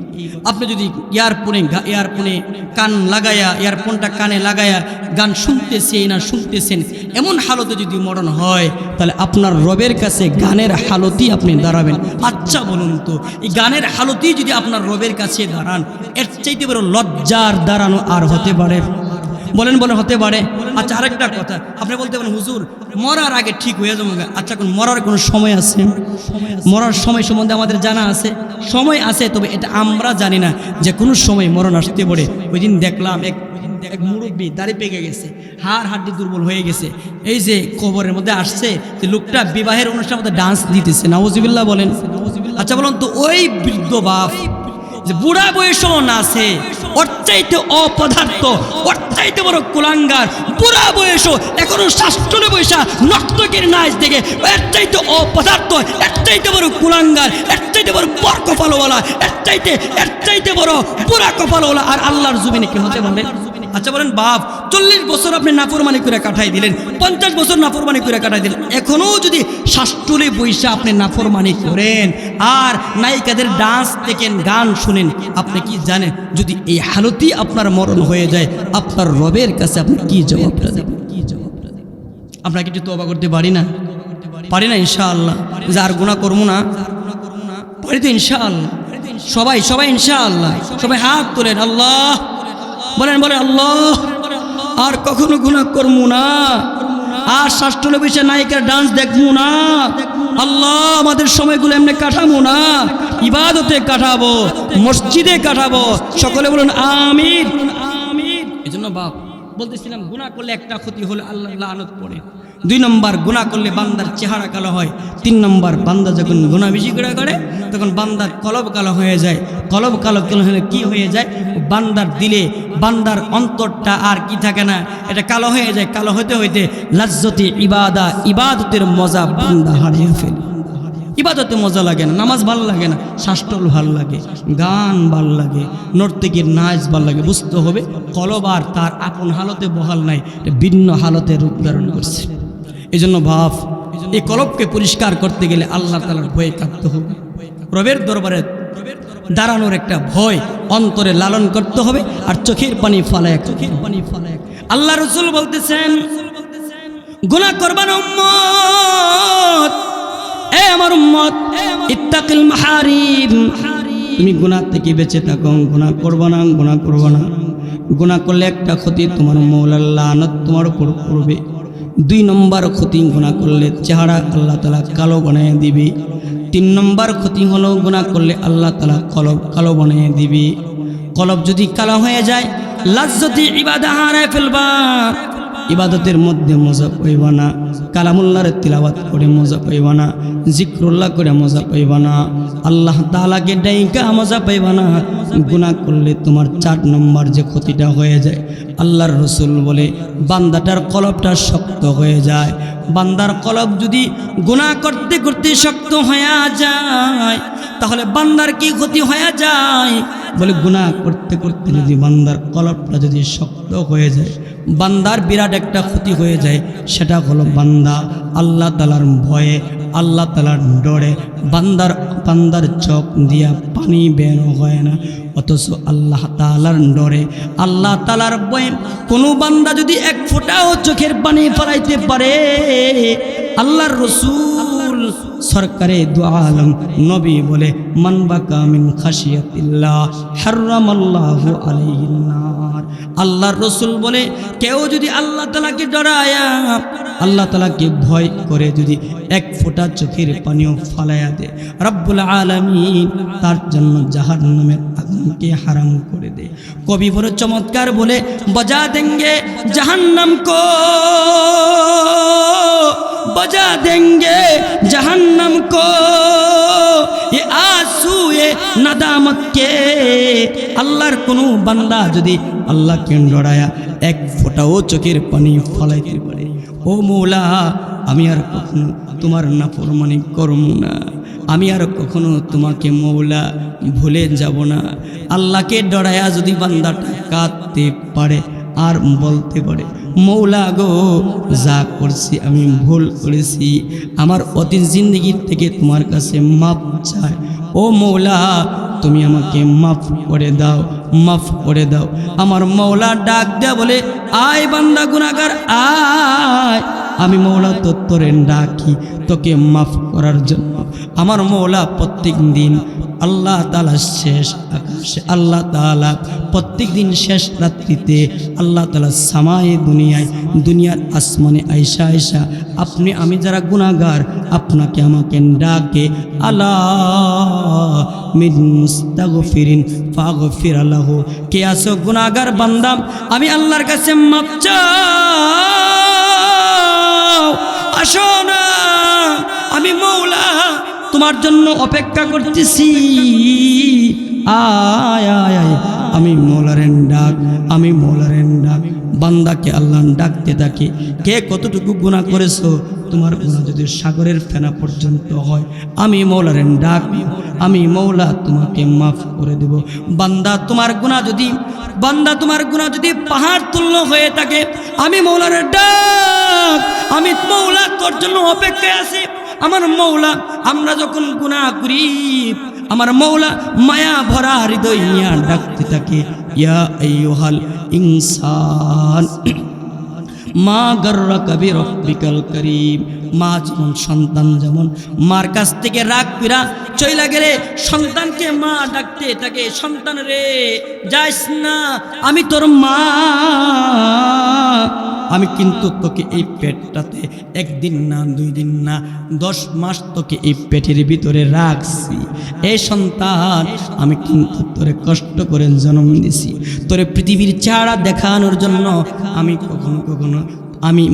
আপনি যদি ইয়ারফোনে কান লাগায়া, ইয়ারফোনটা কানে লাগায়া গান শুনতেছেন, এমন হালতে যদি মরণ হয় তাহলে আপনার রবের কাছে গানের হালতেই আপনি দাঁড়াবেন। আচ্ছা বলুন তো, এই গানের হালতেই যদি আপনার রবের কাছে দাঁড়ান, এর চাইতে বড় লজ্জার দাঁড়ানো আর হতে পারে? বলেন হতে পারে? আচ্ছা, আরেকটা কথা, আপনি বলতে পারেন হুজুর মরার আগে ঠিক হয়ে যাবো। আচ্ছা, কোন মরার কোনো সময় আছে? মরার সময় সম্বন্ধে আমাদের জানা আছে, সময় আছে, তবে এটা আমরা জানি না যে কোনো সময় মরণ আসতে পারে। ওই দিন দেখলাম এক মুরব্বী দাড়ি পেকে গেছে, হাড় দুর্বল হয়ে গেছে, এই যে কবরের মধ্যে আসছে, যে লোকটা বিবাহের অনুষ্ঠানের মধ্যে ডান্স দিতেছে। নাউজুবিল্লাহ বলেন। আচ্ছা বলুন তো, ওই বৃদ্ধ বাপ যে বুড়া বয়সও নাচে, ওর চাইতে অপদার্থ, ওর চাইতে বড় কুলাঙ্গার, বুড়া বয়সও এখনো শাস্ত্রে বৈশা নর্তকের নাচ দেখে, এর চাইতে অপদার্থ, এর চাইতে বড় কুলাঙ্গার, এর চাইতে বড় বর কপালওয়ালা, এর চাইতে বড় বুড়া কপালওয়ালা আর আল্লাহর জমিনে কি হতে পারে? আচ্ছা বলেন বাপ, 40 বছর আপনি নাফরমানি করে কাটাই দিলেন, 50 বছর নাফরমানি করে কাটাই দিলেন, এখনো যদি শাস্ত্রে বৈশা আপনি নাফরমানি করেন আর নায়িকাদের ডান্স দেখেন, গান শুনেন, আপনি কি জানেন যদি এই হালতই আপনার মরণ হয়ে যায়, আপনার রবের কাছে আপনি কি জবাবটা দেবেন? আমরা কিছু তওবা করতে পারি না? ইনশাআল্লাহ। আর গুনাহ করবো না? পারি তো ইনশাআল্লাহ। সবাই ইনশাআল্লাহ, সবাই হাত তোলেন, আল্লাহ বলেন আল্লাহ, আর কখনো গুনাহ করবো না, আর শাস্ত্রে বসে নায়িকার ডান্স দেখবো না, আল্লাহ আমাদের সময়গুলো এমনি কাটাবো না, ইবাদতে কাটাবো, মসজিদে কাটাবো। সকলে বলুন আমিন। এই জন্য বাপ বলতেছিলাম, গুনাহ করলে একটা ক্ষতি হলে আল্লাহ লানত পড়ে, 2 নম্বর গুনাহ করলে বান্দার চেহারা কালো হয়। 3 নম্বর বান্দা যখন গুনাহ বেশি করে তখন বান্দার কলব কালো হয়ে যায়। কলব কালো হলে কি হয়ে যায়? বান্দার দিলে বান্দার অন্তরটা আর কি থাকে না, এটা কালো হয়ে যায়। কালো হতে হইতে লাজ্জতি ইবাদতের মজা বান্দা হারিয়ে ফেলে। ইবাদতে মজা লাগে না, নামাজ ভালো লাগে না, শাস্ত্রল ভালো লাগে, গান ভালো লাগে, নর্তকীর নাচ ভালো লাগে। বুঝতে হবে কলব আর তার আপন হালতে বহাল নাই, ভিন্ন হালতে রূপ ধারণ করছে। এই জন্য ভাব এই কলবকে পরিষ্কার করতে গেলে আল্লাহ তাআলার ভয়ে কাঁদতে হবে। রবের দরবারে দাঁড়ানোর একটা ভয় অন্তরে লালন করতে হবে। আর চোখের পানি ফালায় আল্লাহ রাসূল বলতেছেন, গুনাহ করবা না উম্মত, এ আমার উম্মত, ইত্তাকিল মাহারিম, তুমি গুনাহ থেকে বেঁচে থাকো, গুনাহ করবা না। গুনাহ করলে একটা ক্ষতি, তোমার মওলার লানত তোমার উপর পড়বে। 2 নম্বর ক্ষতি, গুনাহ করলে চেহারা আল্লাহ তাআলা কালো বানিয়ে দিবে। 3 নম্বর ক্ষতি হলো গুনাহ করলে আল্লাহ তাআলা কলব কালো বানিয়ে দিবে। কলব যদি কালো হয়ে যায়, লাজ্জতি ইবাদত হারায় ফেলবা, ইবাদতের মধ্যে মজা পাইবা না, কালামুল্লাহর তিলাওয়াত করে মজা পাইবা না, জিক্রুল্লাহ করে মজা পাইবা না, আল্লাহ তাআলাকে ডাইকা মজা পাইবা না। গুনাহ করলে তোমার 4 নম্বর যে ক্ষতিটা হয়ে যায়, আল্লাহর রাসূল বলে বান্দাটার কলবটা শক্ত হয়ে যায়। বান্দার কলব যদি গুনাহ করতে করতে শক্ত হয়ে যায়, তাহলে বান্দার কি ক্ষতি হয়ে যায়? বলে গুনাহ করতে করতে যদি বান্দার কলবটা যদি শক্ত হয়ে যায়, বান্দার বিরাট একটা ক্ষতি হয়ে যায়। সেটা হলো বান্দা আল্লাহ তাআলার ভয়ে, আল্লাহ তাআলার ডরে বান্দার চোখ দিয়া পানি বের হয় না। অথচ আল্লাহ তাআলার ডরে, আল্লাহ তাআলার ভয়ে কোনো বান্দা যদি 1 ফোঁটাও চোখের পানি ফেলাইতে পারে, আল্লাহর রাসূল সরকারে দু আলম নবী বলে, মান বাকা মিন খাশিয়াতিল্লাহ হারামাল্লাহু আলাইহিন নার। আল্লাহর রাসূল বলে, কেউ যদি আল্লাহ তাআলাকে ডরায়া, আল্লাহ তাআলাকে ভয় করে যদি 1 ফোঁটা চোখের পানিও ফালায়া দেয়, রব্বুল আলামিন তার জন্য জাহান্নামের আগুনকে হারাম করে দেয়। কবি বড় চমৎকার বলে, বজা দেंगे জাহান্নাম কো, बजा देंगे जहन्नम को ये आंसू ये नदामत के। আল্লাহর কোনো বান্দা যদি আল্লাহকে ডরায়া 1 ফোঁটাও চোখের পানি ফলাইতে পারে, ও মওলা আমি আর কখনো তোমার নাফরমানি করব না, আমি আর কখনো তোমাকে মওলা ভুলে যাব না। আল্লাহকে ডরায়া যদি বান্দাটা কাঁদতে পারে আর বলতে পারে, মওলা গো যা করছি আমি ভুল করেছি, আমার অতীত জিন্দগি থেকে তোমার কাছে মাফ চাই, ও মওলা তুমি আমাকে মাফ করে দাও, মাফ করে দাও। আমার মওলা ডাক দেয়া বলে, আয় বান্দা গুনাহগার আয়, আমি মওলা তোরে ডাকি তোকে মাফ করার জন্য। আমার মওলা প্রত্যেক দিন আল্লাহ তাআলা শেষ আকাশে, আল্লাহ তাআলা প্রত্যেক দিন শেষ রাত্রিতে আল্লাহ তাআলা সামায়ে দুনিয়ার আসমানে আয়সা আপনি আমি যারা গুনাহগার আপনাকে আমাকে ডাকে, আলা মিন মুস্তাগফিরিন ফাগফির লাহু, কে আছো গুনাহগার বান্দা, আমি আল্লাহর কাছে মাফ চাও, আসো না, আমি মওলা তোমার জন্য অপেক্ষা করতেছি, আয় আয় আয়। আমি মওলারেন ডাক, আমি মওলারেন ডাক। বান্দাকে আল্লাহ ডাকতে থাকে, কে কতটুকু গুনাহ করেছো, তোমার গুনাহ যদি সাগরের ফেনা পর্যন্ত হয়, আমি মওলারেন ডাক, আমি মওলা তোমাকে মাফ করে দেব। বান্দা তোমার গুনাহ যদি পাহাড় তুল্য হয়ে থাকে, আমি মওলারেন ডাক, আমি মওলা তোর জন্য অপেক্ষায় আছি। আমার মওলা আমরা যখন গুনাহ করি, আমার মওলা মায়া ভরা হৃদয় নিয়ে ডাকতে থাকে, ইয়া আইয়ুহাল ইনসান মা গাররাকা বিরব্বিকাল কারীম। মা যেমন সন্তান যেমন মার কাছ থেকে রাগ পিরা চইলা গেলে সন্তানকে মা ডাকতে থাকে, সন্তান রে যাইস না, আমি তোর মা, আমি কিন্তু তোকে এই পেটটাতে 1 দিন না 2 দিন না 10 মাস তোকে এই পেটের ভিতরে রাখছি। এই সন্তান আমি কিন্তু তোরে কষ্ট করে জন্ম দিছি, তোরে পৃথিবীর চেহারা দেখানোর জন্য আমি কখনো আমি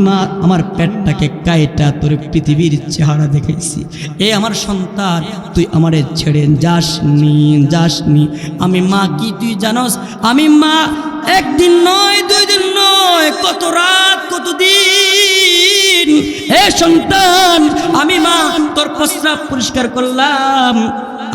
মা আমার পেটটাকে কাইটা তোর পৃথিবীর চেহারা দেখাইছি। এ আমার সন্তান, তুই আমারে ছেড়ে যাসনি। আমি মা কি তুই জানস? আমি মা একদিন নয়, 2 দিন নয়, কত রাত, কত দিন। এ সন্তান, আমি মা তোর প্রস্রাব পরিষ্কার করলাম।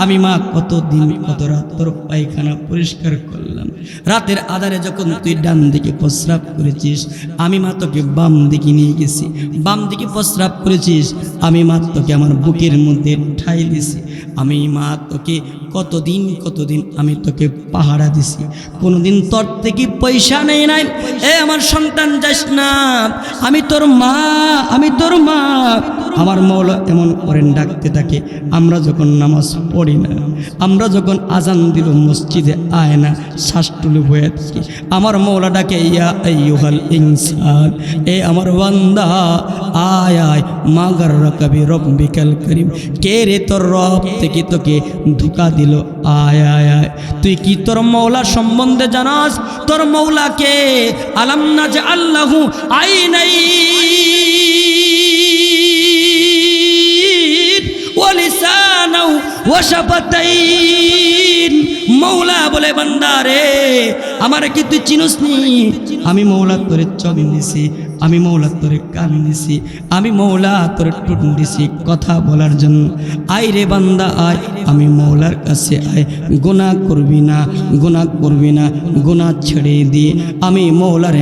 আমি মা কত দিন, কত রাত তোর পায়খানা পরিষ্কার করলাম। রাতের আধারে যখন তুই ডান দিকে প্রস্রাব করেছিস, আমি মা তোকে বাম দিকে নিয়ে গেছি। বাম দিকে প্রস্রাব করেছিস, আমি মা তোকে আমার বুকের মধ্যে ঠাই দিছি। আমি মা তোকে কতদিন আমি তোকে পাহারা দিছি, কোনোদিন তোর থেকে পয়সা নেই নাই। এ আমার সন্তান, যাস না, আমি তোর মা। আমার মৌলা এমন করেন ডাকতে থাকে। আমরা যখন নামাজ পড়ি না, আমরা যখন আজান দিল মসজিদে আয় না, শ্বাস তুলে বয়ে থাকি, আমার মৌলা ডাকে, ইয়া আইয়ুহাল ইনসান, এ আমার বান্দা, আয় মা গাররাকা বিরব্বিকাল কারীম। কে রে তোর রব থেকে তোকে ধোঁকা দিল? আয় তুই কি তোর মৌলা সম্বন্ধে জানাস? তোর মৌলাকে আলাম নাজআল লাহু আইনাইন ওয়া লিসানাহু ওয়া শাফাতাইন। মৌলা বলে, বান্দা রে, আমার কি তুই চিনস নি? আমি মৌলা তোরে চোখ দিছি, আমি মৌলা তোরে কান দিছি, আমি মৌলা তোরে ঠোঁট দিছি কথা বলার জন্য। আয় রে বান্দা আয়, আমি মৌলার কাছে আয়। গুনাহ করবি না, গুনাহ ছেড়ে দিয়ে আমি মৌলার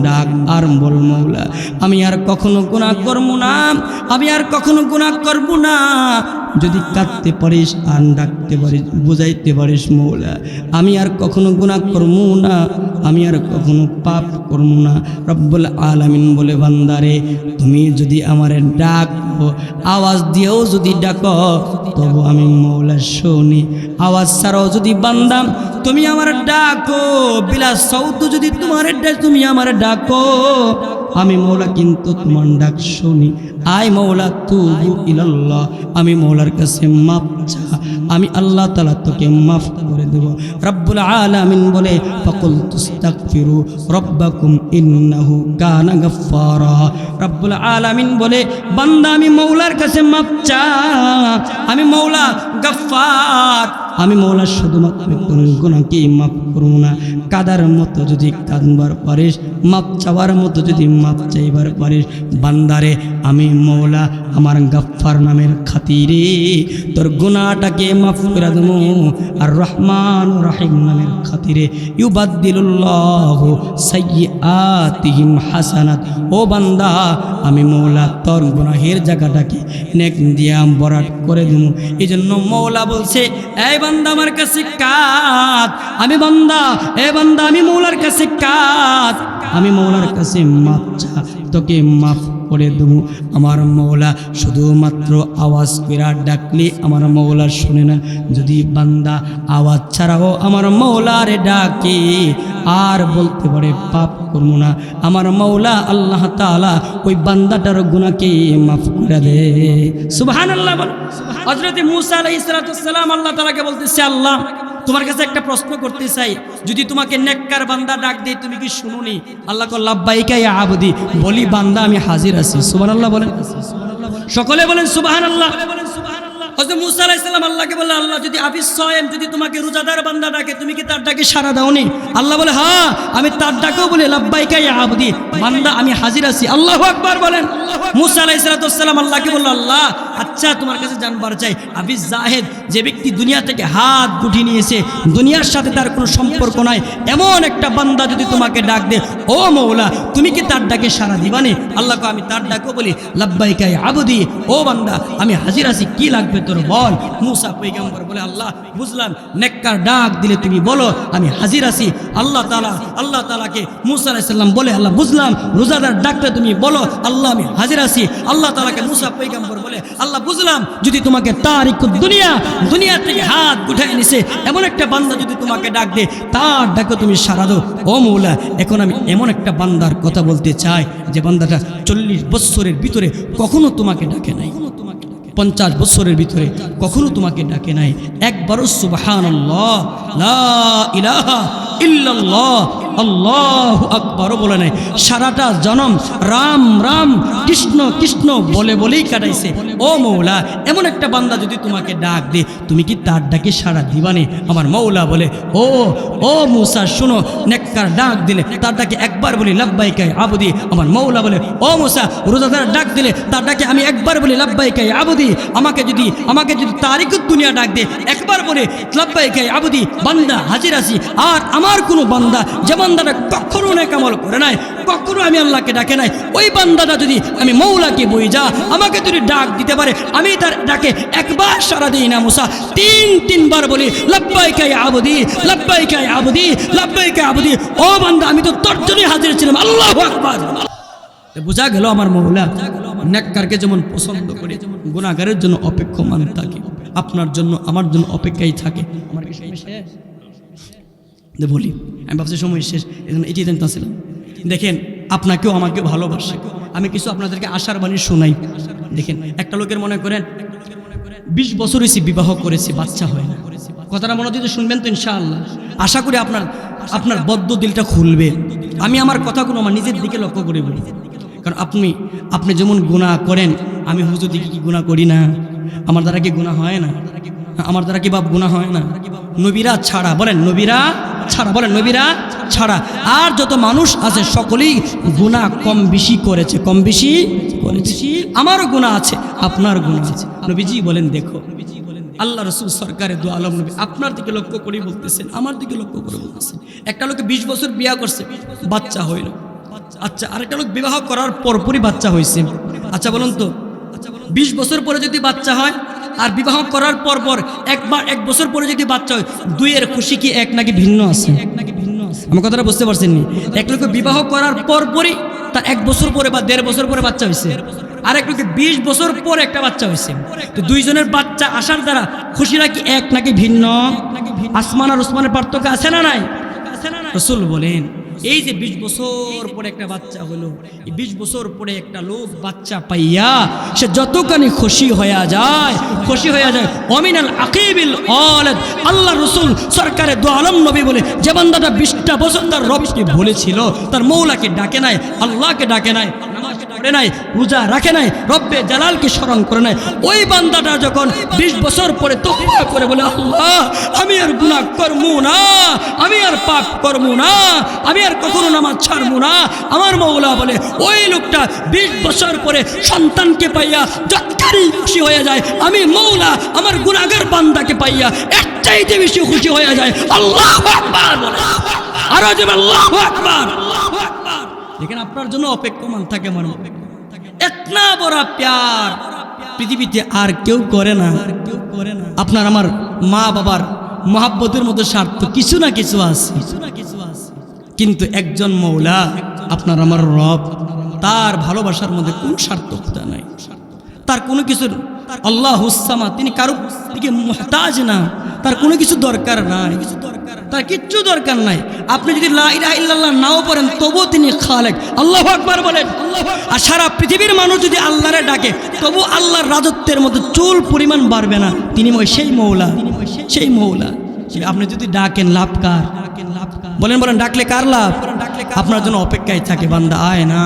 ডাক আর বল, মৌলা আমি আর কখনো গুনাহ করব না, যদি কাঁদতে পারিস আর ডাকতে পারিস, বুঝাইতে পারিস, মৌলা আমি আর কখনো গুনাহ করবো না, আমি আর কখনো পাপ করবো না। রব্বুল আলামিন বলে, বান্দারে তুমি যদি আমারে ডাকো, আওয়াজ দিয়েও যদি ডাকো, তবু আমি মৌলা শুনি। আওয়াজ ছাড়াও যদি বান্দা তুমি আমার ডাকো, বিলা সৌত যদি তুমি আমার ডাকো, আমি মৌলা কিন্তু তোমার ডাক শুনি। আয় মৌলা তুবু ইলাল্লাহ, আমি মৌলার কাছে মাফ চা, আমি আল্লাহ তাআলা তোকে মাফ করে দেব। রব্বুল আলামিন বলে, ফাকুলতুস্তাগফিরু রাব্বাকুম ইন্নাহু কানা গাফফারা। রব্বুল আলামিন বলে, বান্দা আমি মৌলার কাছে মাফ চা, আমি মৌলা গাফফার, আমি মৌলা শুধুমাত্র কোন গুনাহকে মাফ করব না। কাদার মতো যদি কাঁদবার পারিস, মাফ চাওয়ার মতো যদি মাফ চাইবার পারিস, বান্দারে আমি মৌলা আমার গাফফার নামের খাতিরে তোর গুনাহটাকে মাফ করে দেব। আর রহমান রহিম নামের খাতিরে ইউবাদদিলুল্লাহু সাইয়্যাতিহিম হাসানাত। ও বান্দা, আমি মৌলা তোর গুনাহের জায়গাটাকে নেক দিয়া বরাট করে দেব। এই জন্য মৌলা বলছে, এই বান্দা আমার কাছে কাঁদ, আমি বান্দা, এ বান্দা আমি মৌলার কাছে কাঁদ, আমি মৌলার কাছে মাফ চা, তোকে মাফ করে দেবো। আমার মৌলা শুধুমাত্র আওয়াজ করে ডাকলে আমার মৌলা শুনে না। যদি বান্দা আওয়াজ ছাড়াও আমার মৌলার ডাকে আর বলতে পারে পাপ করবো না, আমার মৌলা আল্লাহ তাআলা ওই বান্দাটার গুনাহকে মাফ করে দে। সুবহানাল্লাহ। হযরত মূসা আলাইহিস সালাম আল্লাহ তাআলাকে বলতেছে, আল্লাহ তোমার কাছে একটা প্রশ্ন করতে চাই, যদি তোমাকে নেককার বান্দা ডাক দেয় তুমি কি শুনুনি? আল্লাহ কল লাব্বাইকা ইয়া আবদি, বলি বান্দা আমি হাজির আছি। সুবহানাল্লাহ বলেন, সকলে বলেন সুবহানাল্লাহ। হযরত মূসা আলাইহিস সালাম আল্লাহকে বললেন, আল্লাহ যদি আফিস সায়েম, যদি তোমাকে রোজাদার বান্দা ডাকে তুমি কি তার ডাকে সাড়া দাওনি? আল্লাহ বলে, হ্যাঁ আমি তার ডাকেও বলি লাব্বাইকা ইয়া আবদি, বান্দা আমি হাজির আছি। আল্লাহু আকবার বলেন। মূসা আলাইহিস সালাম আল্লাহকে বলল, আল্লাহ আচ্ছা তোমার কাছে জানবার চাই, আফিস জাহেদ যে ব্যক্তি দুনিয়া থেকে হাত গুটিয়ে নিয়েছে, দুনিয়ার সাথে তার কোনো সম্পর্ক নাই, এমন একটা বান্দা যদি তোমাকে ডাক দে, ও মৌলা তুমি কি তার ডাকে সাড়া দিবানি? আল্লাহকে আমি তার ডাকেও বলি লাব্বাইকা ইয়া আবদি, ও বান্দা আমি হাজির আছি, কি লাগবে তোর বল। মূসা পয়গম্বর বলে, আল্লাহ বুঝলাম, নেককার ডাক দিলে তুমি বলো আমি হাজির আছি। আল্লাহ তাআলাকে মূসা আলাইহিস সালাম বলে, আল্লাহ বুঝলাম, রোজাদার ডাকলে তুমি বলো আল্লাহ আমি হাজির আছি। আল্লাহ তাআলাকে মূসা পয়গম্বর বলে, আল্লাহ বুঝলাম, যদি তোমাকে তারিকুদ দুনিয়া থেকে হাত উঠায় নিছে এমন একটা বান্দা যদি তোমাকে ডাক দে, তার ডাকে তুমি সাড়া দাও। ও মৌলা, এখন আমি এমন একটা বান্দার কথা বলতে চাই যে বান্দাটা 40 বছরের ভিতরে কখনো তোমাকে ডাকে নাই, 50 বছরের ভিতরে কখনো তোমাকে ডাকে নাই, একবারও সুবহানাল্লাহ লা ইলাহা ইল্লাল্লাহ আল্লাহু আকবার বলে নাই। সারাটা জনম রাম রাম কৃষ্ণ কৃষ্ণ বলে বলেই কাটাইছে। ও মৌলা, এমন একটা বান্দা যদি তোমাকে ডাক দে, তুমি কি তার ডাকে সাড়া দিবানে? আমার মৌলা বলে, ও মুসা শোনো, নেককার ডাক দিলে তার ডাকে একবার বলি লাব্বাইকা ইয়া আবদি। আমার মৌলা বলে, ও মুসা রোজাদার ডাক দিলে তার ডাকে আমি একবার বলি লাব্বাইকা ইয়া আবদি। আমাকে যদি তারিকুদ দুনিয়া ডাক দে, একবার বলে লাব্বাইকা ইয়া আবদি, বান্দা হাজির আছি। আর আমার কোনো বান্দা যে বান্দাটা কখনো নেক আমল করে নাই, কখনো আমি আল্লাহকে ডাকে নাই, ওই বান্দাটা যদি আমি মৌলাকে বই যা আমাকে যদি ডাক দিতে পারে, আমি তার ডাকে একবার সারা দিই না মুসা, তিনবার বলি লাব্বাইকা ইয়া আবদি, লাব্বাইকা ইয়া আবদি, লাব্বাইকা ইয়া আবদি। ও বান্দা, আমি তো তোর জন্যই হাজির ছিলাম। আল্লাহু আকবার। বোঝা গেল আমার মৌলা নেককারকে যেমন পছন্দ করে, গুনাহগারের জন্য অপেক্ষমান থাকে। আপনার জন্য আমার জন্য অপেক্ষাই থাকে। আমার বলি আমি ভাবছি সময় শেষ, এটি জানতেছিলাম। দেখেন, আপনাকেও আমাকেও ভালোবাসে। আমি কিছু আপনাদেরকে আশার বাণী শোনাই। দেখেন, একটা লোকের মনে করেন 20 বছর হয়েছে, বিবাহ করেছে, বাচ্চা হয় না। কথাটা মনে দিয়ে শুনবেন তো ইনশাআল্লাহ। আশা করি আপনার বদ্ধ দিলটা খুলবে। আমি আমার কথাগুলো আমার নিজের দিকে লক্ষ্য করে বলি, কারণ আপনি যেমন গুনাহ করেন, আমি হুজুর দিকে কি গুনাহ করি না? আমার দ্বারা কি গুনাহ হয় না? আমার দ্বারা কি বাপ গুনাহ হয় না? নবীরা ছাড়া বলেন, নবীরা ছাড়া বলেন, নবীরা ছাড়া আর যত মানুষ আছে সকলেই গুনাহ কম বেশি করেছে, কম বেশি করেছে। আমারও গুনাহ আছে, আপনার গুনাহ আছে। নবীজি বলেন, দেখো আল্লাহ রসুল সরকারে দু আলম নবী আপনার দিকে লক্ষ্য করে বলতেছেন, আমার দিকে লক্ষ্য করে বলতেছেন। একটা লোকে 20 বছর বিয়ে করছে, বাচ্চা হইল। আচ্ছা, আরেকটা লোক বিবাহ করার পরপরই বাচ্চা হয়েছে। আচ্ছা বলুন তো, 20 বছর পরে যদি বাচ্চা হয় আর বিবাহ করার পর 1 বছর পরে যদি বাচ্চা হয়, দুইয়ের খুশি কি এক নাকি ভিন্ন আছে? আমার কথাটা বুঝতে পারছেন নি? এক লোকে বিবাহ করার পরপরই তার 1 বছর পরে বা 1.5 বছর পরে বাচ্চা হয়েছে, আর এক লোকে 20 বছর পর একটা বাচ্চা হয়েছে। তো দুইজনের বাচ্চা আসার দ্বারা খুশিরা কি এক নাকি ভিন্ন? আসমান আর ওসমানের পার্থক্য আছে না নাই? রাসূল বলেন, এই যে 20 বছর পরে একটা বাচ্চা হলো, এই 20 বছর পরে একটা লোক বাচ্চা পাইয়া সে যতখানি খুশি হয়ে যায় অমিনাল আকিবিল ওয়ালাদ। আল্লাহ রাসূল সরকারে দু আলম নবী বলে, যে বান্দাটা 20টা বছর তার রবকে ভুলেছিল, তার মৌলাকে ডাকে নাই, আল্লাহকে ডাকে নাই, নামাজ পড়ে নাই, রোজা রাখে নাই, রব্বে জালালকে স্মরণ করে নাই, ওই বান্দাটা যখন 20 বছর পরে তওবা করে বলে, আল্লাহ আমি আর গুনাহ করবো না, আমি আর পাপ করবো না, আমি আর কখনো নামাজ ছাড়বো না, আমার মৌলা বলে ওই লোকটা 20 বছর পরে সন্তানকে পাইয়া যতখানি খুশি হয়ে যায়, আমি মৌলা আমার গুনাহগার বান্দাকে পাইয়া এর চাইতে বেশি খুশি হয়ে যায়। আল্লাহু আকবার বলে, আরো জোরে আল্লাহু আকবার। দেখেন, আপনার জন্য অপেক্ষমান থাকে আমার এতনা বড় প্যার পৃথিবীতে আর কেউ করে না। আপনার আমার মা বাবার মহাব্বতের মধ্যে স্বার্থ কিছু না কিছু আছে, কিন্তু একজন মৌলা আপনার আমার রব, তার ভালোবাসার মধ্যে কোনো স্বার্থকতা নাই, তার কোনো কিছুর আল্লাহুস সামাদ, তিনি কারো দিকে মুহতাজ না, তার কোনো কিছু দরকার নাই, তার কিচ্ছু দরকার নাই। আপনি যদি লা ইলাহা ইল্লাল্লাহ নাও পড়েন তবুও তিনি খালেক। আল্লাহু আকবার বলেন। আর সারা পৃথিবীর মানুষ যদি আল্লাহরে ডাকে তবু আল্লাহর রাজত্বের মধ্যে চুল পরিমাণ বাড়বে না। তিনি সেই মৌলা, সেই মৌলা। আপনি যদি ডাকেন লাভ কার? বলেন ডাকলে কার লাভ? আপনার জন্য অপেক্ষায় থাকে, বান্দা আয় না,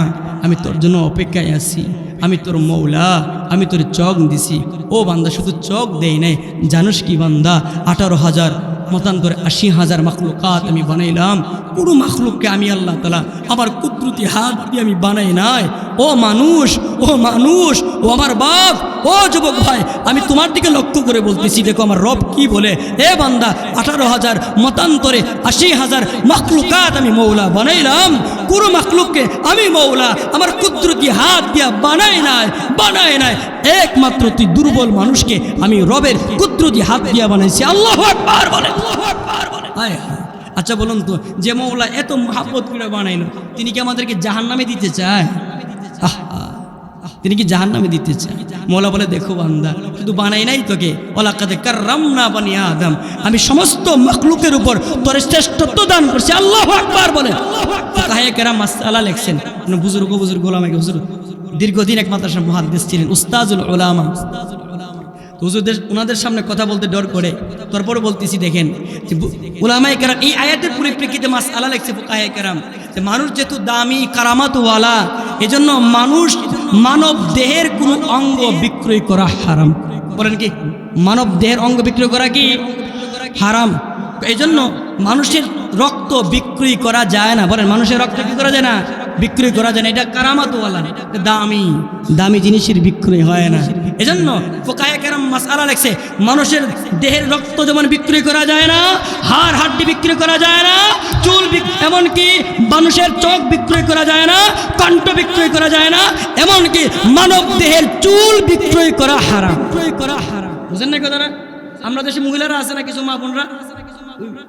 আমি তোর জন্য অপেক্ষায় আছি, আমি তোর মৌলা, আমি তোর চোখ দিছি। ও বান্দা, শুধু চোখ দেই নাই, জানোস কি বান্দা, 18,000 মতান্তরে 80,000 মাখলুকাত আমি বানাইলাম। কোনো মাখলুককে আমি আল্লাহ তাআলা আমার কুদরতি হাত দিয়ে আমি বানাই নাই। ও মানুষ, ও মানুষ, ও আমার বাপ, ও যুবক ভাই, আমি তোমার দিকে লক্ষ্য করে বলতেছি, দেখো আমার রব কি বলে। এ বান্দা, 18,000 মতান্তরে 80,000 মাখলুকাত আমি মৌলা বানাইলাম। কোনো মাখলুককে আমি মৌলা আমার কুদরতি হাত দিয়া বানাই নাই। একমাত্র তুই দুর্বল মানুষকে আমি রবের কুদরতি হাত দিয়া বানাইছি। আল্লাহু আকবার বলে। আচ্ছা বলুন তো, যে মৌলা এত মহাব্বত করে বানাইলো, তিনি কি আমাদেরকে জাহান্নামে দিতে চায়? তিনি কি জাহান্নামে দিতে চায়? মৌলা বলে, দেখো বান্দা, শুধু বানাই নাই তোকে, ওয়ালাকাদ কাররামনা বানি আদম, আমি সমস্ত মাখলুকের উপর তোর শ্রেষ্ঠত্ব দান করছি। আল্লাহু আকবার বলে। ফুকাহায়ে কেরাম মাসআলা লেখছেন, বুজুর্গ গোলাম হুজুর দীর্ঘদিন এক মাদ্রাসার মুহাদ্দিস ছিলেন, উস্তাজুল উলামা। তো হুজুরদের ওনাদের সামনে কথা বলতে ডর করে, তারপরে বলতেছি দেখেন যে উলামায়ে কেরাম এই আয়াতের পরিপ্রেক্ষিতে মাসআলা লিখছে ফুকাহায়ে কেরাম যে মানুষ যেহেতু দামি কারামাতওয়ালা, এজন্য মানব দেহের কোনো অঙ্গ বিক্রয় করা হারাম। বলেন কি মানব দেহের অঙ্গ বিক্রয় করা কি হারাম? এই জন্য মানুষের রক্ত বিক্রয় করা যায় না। বলেন মানুষের রক্ত কি করা যায় না? বিক্রয় করা যায় না। এটা কারামাতওয়ালা, দামি দামি জিনিসের বিক্রয় হয় না। এজন্য ফুকাহায়ে কেরাম মাসআলা লেখছে মানুষের দেহের রক্ত যেমন বিক্রয় করা যায় না, হাড় হাড্ডি বিক্রয় করা যায় না, চুল এমনকি মানুষের চোখ বিক্রয় করা যায় না, কণ্ঠ বিক্রয় করা যায় না, এমনকি মানব দেহের চুল বিক্রয় করা হারাম। বুঝেন না কথাটা? আমরা দেশে মহিলারা আছে না কিছু মা বোনরা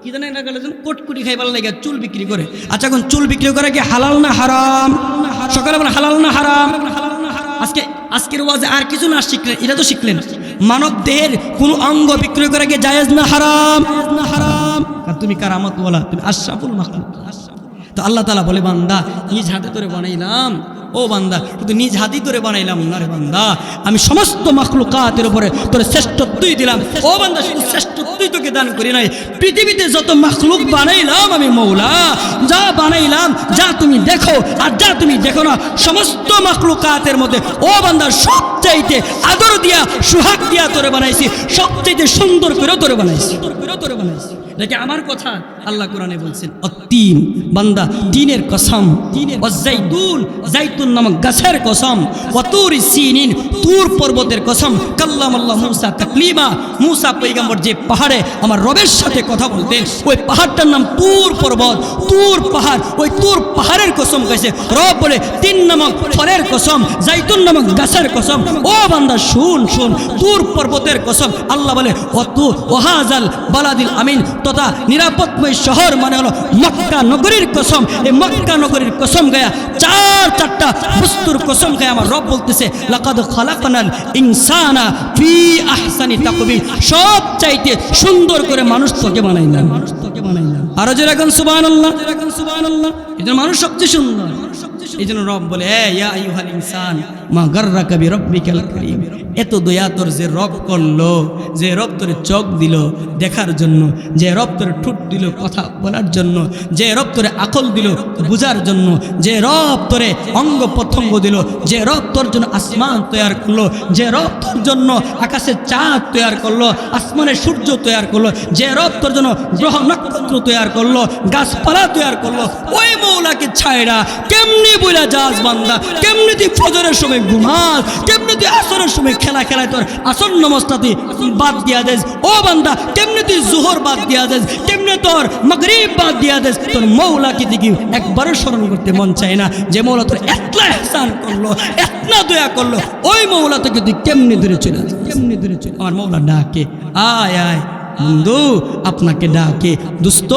কি জানে না গেলে কোটকুটি খাইবার লাগে চুল বিক্রি করে। আচ্ছা এখন চুল বিক্রি করে কি হালাল না হারাম? সকালে বলেন হালাল না হারাম? আজকের ওয়াজে আর কিছু না শিখলেন, এটা তো শিখলেন মানব দেহের কোনো অঙ্গ বিক্রয় করে কি জায়েজ না হারাম? আর তুমি কারামাতওয়ালা, তুমি আশরাফুল মাখলুক। তো আল্লাহ তাআলা বলে বান্দা নিজ হাতে তোরে বানাইলাম, ও বান্দা কিন্তু নিজ হাতেই তোরে বানাইলাম না রে বান্দা, আমি সমস্ত মাখলুকাতের উপরে তোরে শ্রেষ্ঠত্বই দিলাম। ও বান্দা শুধু শ্রেষ্ঠত্বই তোকে দান করি নাই, পৃথিবীতে যত মাখলুক বানাইলাম আমি মৌলা, যা বানাইলাম, যা তুমি দেখো আর যা তুমি দেখো না, সমস্ত মাখলুকাতের মধ্যে ও বান্দা সবচাইতে আদর দিয়া সুহাগ দিয়া তোরে বানাইছি, সবচাইতে সুন্দর করে তোরে বানাইছি। দেখে আমার কথা আল্লাহ কোরআনে বলছেন অতীন বান্দা তিনের কসম, ওয়াজাইতুন জাইতুন নামক গাছের কসম, ওয়াতুরি সিনিন তুর পর্বতের কসম, কাল্লামাল্লাহ মুসা তাকলিমা, মুসা পয়গম্বর যে পাহাড়ে আমার রবের সাথে কথা বলতেন ওই পাহাড়টার নাম তুর পর্বত, তুর পাহাড়, ওই তুর পাহাড়ের কসম কইছে রব বলে। তিন নামক ফলের কসম, জাইতুন নামক গাছের কসম, ও বান্দা শুন তুর পর্বতের কসম। আল্লাহ বলে ওয়াহাজাল বালাদিল আমিন তথা নিরাপদময় শহর মানে হলো মক্কা নগরীর কসম। এই মক্কা নগরীর কসম গায়া চারটা বস্তুর কসম গায়া আমার রব বলতেছে লাকাদ খালাকনাল ইনসানা ফি আহসানি তাকবীর, সব চাইতে সুন্দর করে মানুষ তোকে বানাইলাম। আরো জোরে এখন সুবহানাল্লাহ। এজন্য মানুষ সবচেয়ে সুন্দর। এই জন্য রব বলে ইয়া আইয়ুহাল ইনসান মা গাররাকা বিরাব্বিকাল কারীম, এত দয়া তোর যে রব করলো, যে রব তোরে চোখ দিল দেখার জন্য, যে রব তোরে ঠোঁট দিল কথা বলার জন্য, যে রব তোরে আকল দিল বুঝার জন্য, যে রব তোরে অঙ্গ প্রত্যঙ্গ দিল, যে রব তোর জন্য আসমান তৈরি করলো, যে রব তোর জন্য আকাশের চাঁদ তৈরি করলো, আসমানের সূর্য তৈরি করলো, যে রব তোর জন্য গ্রহ নক্ষত্র তৈরি করলো, গাছপালা তৈরি করলো, ওই মৌলাকে ছায়রা কেমনি বইলা যাস বান্দা, কেমনি তুই ফজরের সময় ঘুমাস, কেমনি তুই আসরের সময় খেলায় তোর আসর নামাজটা তুই বাদ দিয়া দেস, ও বান্দা কেমনি তুই জোহর বাদ দিয়া দেস, কেমনি তোর মাগরিব বাদ দিয়া দেস, তোর মৌলাকে দেখি একবারও স্মরণ করতে মন চায় না। যে মৌলা তোর এতলা ইহসান করলো, এতলা দয়া করলো, ওই মৌলা তোকে তুই কেমনি দূরে চলে যাস, কেমনি দূরে চলে। আমার মৌলা ডাকে আয় আয় বন্ধু, আপনাকে ডাকে দোস্ত,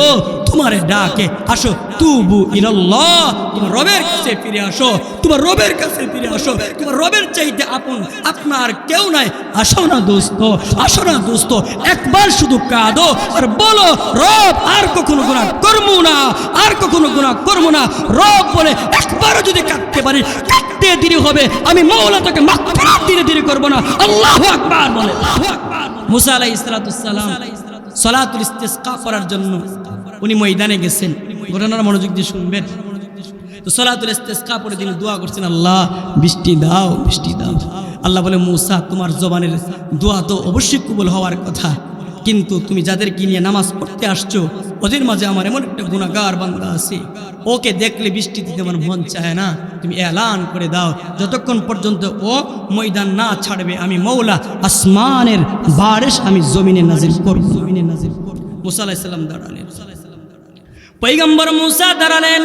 তোমারে ডাকে আসো, তুবু ইলাল্লাহ, তোমার রবের কাছে ফিরে আসো, তোমার রবের কাছে ফিরে আসো, তোমার রবের চাইতে আপন আপনার কেউ নাই। আসো না দোস্ত, আসো না দোস্ত, একবার শুধু কাঁদো আর বলো রব আর কখনো গুনাহ করবো না, আর কখনো গুনাহ করবো না। রব বলে একবারও যদি কাঁদতে পারি, কাঁদতে দেরি হবে, আমি মওলা তোকে মাগফিরাত ধীরে ধীরে করবো না। আল্লাহু আকবার বলে। মুসা আলাইহিস সালাম সালাতুল ইস্তিসকা করার জন্য উনি ময়দানে গেছেন, ঘটনার মনোযোগ দিয়ে শুনবেন। তো সালাতুল ইস্তিসকা পরে তিনি দোয়া করছেন আল্লাহ বৃষ্টি দাও, বৃষ্টি দাও। আল্লাহ বলে মুসা তোমার জবানের দোয়া তো অবশ্যই কবুল হওয়ার কথা, কিন্তু তুমি যাদেরকে নিয়ে নামাজ পড়তে আসছো ওদের মাঝে আমার এমন একটা গুনাহগার বান্দা আছে, ওকে দেখলে বৃষ্টি দিতে আমার মন চায় না। তুমি এলান করে দাও যতক্ষণ পর্যন্ত ও ময়দান না ছাড়বে আমি মওলা আসমানের বারিশ আমি জমিনে নাজিল করব। মুসা আলাইহিস সালাম দাঁড়ালেন, পয়গম্বর মুসা দাঁড়ালেন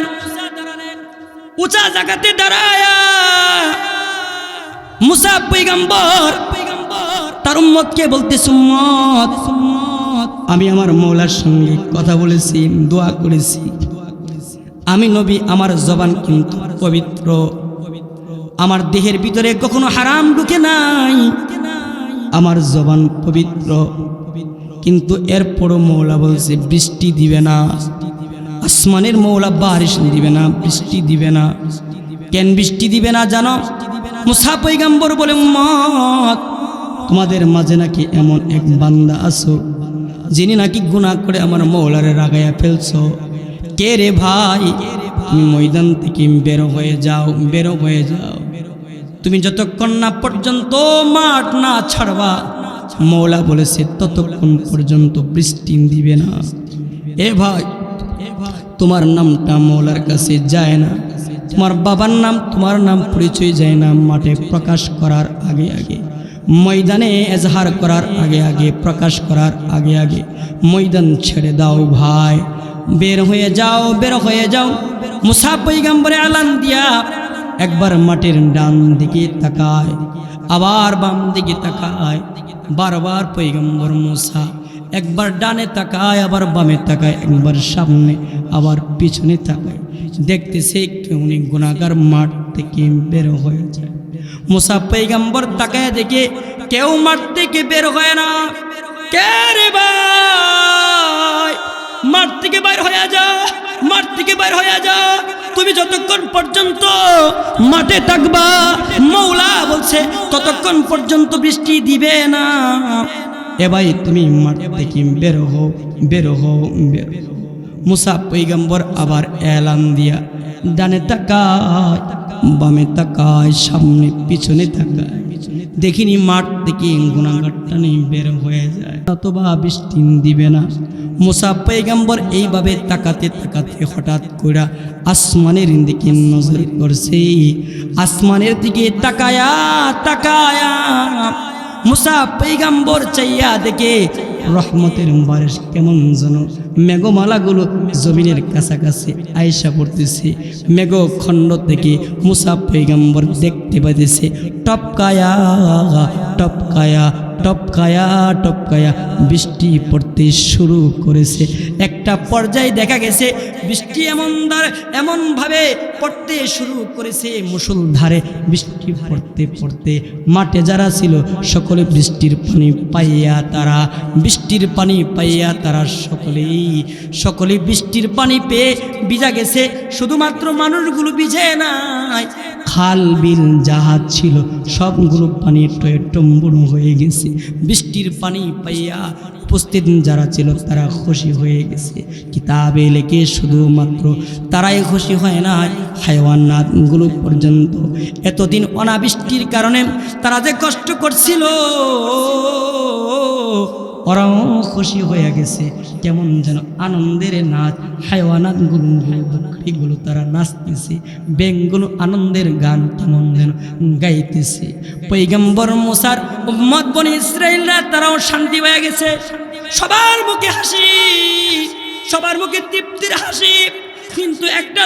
উঁচা জায়গাতে দাঁড়ায়া। মুসা পয়গম্বর তার উম্মতকে বলতেছে উম্মত আমি আমার মওলার সঙ্গে কথা বলেছি, দোয়া করেছি, আমি নবী আমার জবান কিন্তু পবিত্র, আমার দেহের ভিতরে কখনো হারাম ঢুকে নাই, আমার জবান পবিত্র, কিন্তু এরপরও মওলা বলছে বৃষ্টি দিবে না, আসমানের মওলা বারিশ দিবে না, বৃষ্টি দিবে না। কেন বৃষ্টি দিবে না জানো? মুসা পয়গম্বর বলে উম্মত তোমাদের মাঝে নাকি এমন এক বান্দা আছো যিনি নাকি গুনাহ করে আমার মওলারে রাগাইয়া ফেলছো। কে রে ভাই, তুমি ময়দান থেকে বের হয়ে যাও, বের হয়ে যাও। তুমি যতক্ষণ না পর্যন্ত মাঠ না ছাড়বা, মওলা বলেছে ততক্ষণ পর্যন্ত বৃষ্টি দিবে না। এ ভাই, তোমার নামটা মওলার কাছে যায় না, তোমার বাবার নাম, তোমার নাম পরিচয় যায় না মাঠে প্রকাশ করার আগে আগে, ময়দানে এজাহার করার আগে আগে, প্রকাশ করার আগে আগে ময়দান ছেড়ে দাও ভাই, বের হয়ে যাও, বের হয়ে যাও। মুসা পয়গম্বরে আলান দিয়া একবার মাটির ডান দিকে তাকায়, আবার বাম দিকে তাকায়, বারবার পয়গম্বর মুসা একবার ডানে তাকায়, আবার বামে তাকায়, একবার সামনে আবার পিছনে তাকায়, দেখতেছে কেউ গুনাহগার মাঠ থেকে বের হয়ে যায়। মুসা পয়গম্বর তাকায় দেখে কেউ মাঠ থেকে বের হয় না। কে রে ভাই, মাঠ থেকে বাইর হয়ে যা, মাঠ থেকে বাইর হয়ে যা। তুমি যতক্ষণ পর্যন্ত মাঠে থাকবা, মওলা বলছে ততক্ষণ পর্যন্ত বৃষ্টি দিবে না। এ ভাই, তুমি মাঠ থেকে বের হও, বের হও, বের হও। মুসা পয়গম্বর আবার এলান দিয়া ডানে তাকায়, বামে তাকায়, সামনে পিছনে তাকায়, দেখিনি মাঠ থেকে গুনাহগারটা নেই বের হয়ে যায়, অথবা বৃষ্টি দিবে না। মুসা পয়গম্বর এইভাবে তাকাতে তাকাতে হঠাৎ করে আসমানের দিকে নজর করছে। আসমানের দিকে তাকায়া তাকায়া মুসা পয়গম্বর চাইয়া দেখে রহমতের বারিশ কেমন যেন মেঘমালাগুলো জমিনের কাছাকাছি আয়সা পড়তেছে। মেঘখণ্ড থেকে মুসা পয়গম্বর দেখতে পাইতেছে টপকায়া টপকায়া টপকায়া টপকায়া বৃষ্টি পড়তে শুরু করেছে। একটা পর্যায়ে দেখা গেছে বৃষ্টি এমনভাবে পড়তে শুরু করেছে, মুষলধারে বৃষ্টি পড়তে পড়তে মাঠে যারা ছিল সকলে বৃষ্টির পানি পাইয়া তারা সকলেই বৃষ্টির পানি পেয়ে ভিজা গেছে। শুধুমাত্র মানুষগুলো ভিজে নাই, খাল বিল জাহাজ ছিল সবগুলো পানি টয়ে টম্বুর হয়ে গেছে। বৃষ্টির পানি পাইয়া উপস্থিত যারা ছিল তারা খুশি হয়ে গেছে। কিতাবে লেখে শুধুমাত্র তারাই খুশি হয় না, হায়াওয়ানাতগুলো পর্যন্ত। এতদিন অনাবৃষ্টির কারণে তারা যে কষ্ট করছিল, ওরাও খুশি হয়ে গেছে। কেমন যেন আনন্দের নাচ, হায়াওয়ানাতগুলো তারা নাচতেছে, ব্যাঙগুলো আনন্দের গান কেমন যেন গাইতেছে। পয়গম্বর মুসার উম্মত বনি ইসরাইলরা তারাও শান্তি হয়ে গেছে। সবার মুখে হাসি, সবার মুখে তৃপ্তির হাসি, কিন্তু একটা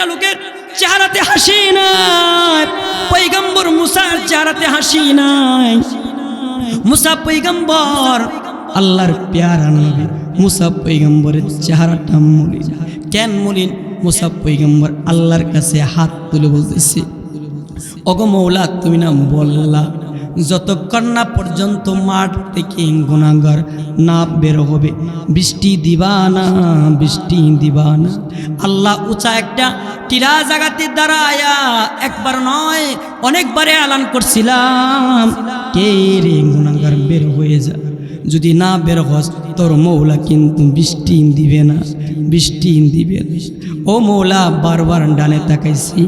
লোকের চেহারাতে হাসি নাই। পয়গম্বর মুসার চেহারাতে হাসি নাই। মুসা পয়গম্বর আল্লাহর প্যারা নবী, মুসা পয়গম্বরের চেহারাটা মলিন। কেন মলিন? মুসা পয়গম্বর আল্লাহর কাছে হাত তুলে বলতেছে, ওগো মওলা, তুমি না বললা যতক্ষণ না পর্যন্ত মাঠ থেকে গুনাহগার না বের হবে বৃষ্টি দিবা না, বৃষ্টি দিবা না। আল্লাহ উঁচা একটা টিলা জাগাতে দাঁড়ায়া একবার নয় অনেকবারে এলান করছিলাম, কে রে গুনাহগার বের হয়ে যা, যদি না বের হস তোর মওলা কিন্তু বৃষ্টি দিবে না, বৃষ্টি দিবে না। ও মওলা, বারবার ডানে তাকাইছি,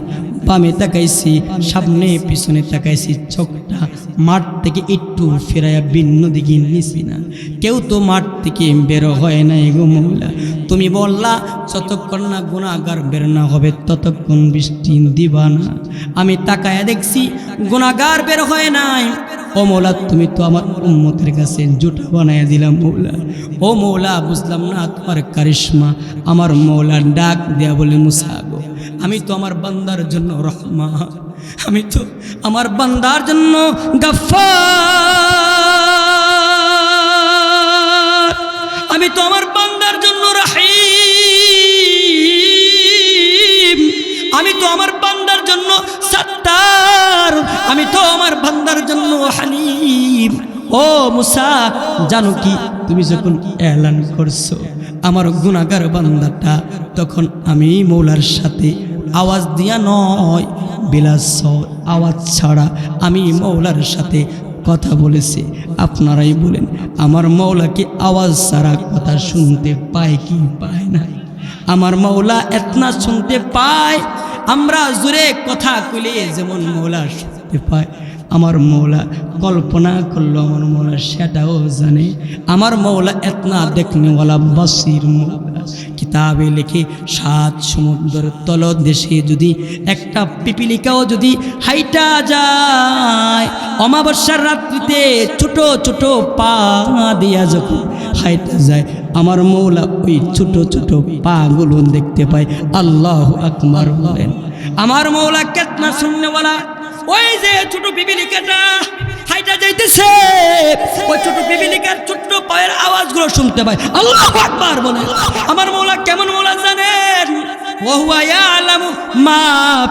বামে তাকাইছি, সামনে পিছনে তাকাইছি, চোখটা মাঠ থেকে একটু ফেরাইয়া ভিন্ন দিকে নিছি না, কেউ তো মাঠ থেকে বের হয় না। গো মওলা, তুমি বললা যতক্ষণ না গুনাহগার বের না হবে ততক্ষণ বৃষ্টি দিবা না। আমি তাকায়া দেখছি গুনাহগার বের হয় নাই। ও মওলা, তুমি তো আমার উম্মতের কাছে জুটা বানাইয়া দিলাম মওলা। ও মওলা, বুঝলাম না তোমার কারিশমা। আমার মওলা ডাক দেয়া বলে, মুসা গো, আমি তো আমার বান্দার জন্য রহমান, আমি তো আমার বান্দার জন্য গাফফার, আমি তো আমার বান্দার জন্য রহিম, আমি তো আমার বান্দার জন্য সত্তার, আমি তো আমার বান্দার জন্য হালিম। ও মুসা, জানো কি, তুমি যখন এলান করছো আমার গুনাহগার বান্দাটা, তখন আমি মওলার সাথে আওয়াজ দিয়া নয়, বিলাস আওয়াজ ছাড়া আমি মওলার সাথে কথা বলেছে, আপনারাই বলেন আমার মওলা কি আওয়াজ ছাড়া কথা শুনতে পায় কি পায় না? আমার মওলা এতনা শুনতে পায়, আমরা জোরে কথা কইলে যেমন মওলা শুনতে পায়, আমার মওলা কল্পনা করলো আমার মওলা সেটাও জানে। আমার মওলা এতনা দেখনেওয়ালা বাসির মওলা। কিতাবে লিখে 7 সমুদ্রের তলদেশে যদি একটা পিপিলিকাও যদি হাইটা যায়, অমাবস্যার রাত্রিতে ছোট ছোট পা দিয়া যখন হাইটা যায়, আমার মওলা ওই ছোট ছোট পাগুলো দেখতে পায়। আল্লাহু আকবার বলেন। আমার মওলা কেতনা শুননেওয়ালা। ওই যে ছোট পিপিলিকাটা হাইটা যাইতেছে, ওই ছোট পিপিলিকার ছোট্ট পায়ের আওয়াজগুলো শুনতে পায়। আল্লাহু আকবার বলেন। আমার মওলা কেমন মওলা জানেন? ওয়া ইয়ালামু মা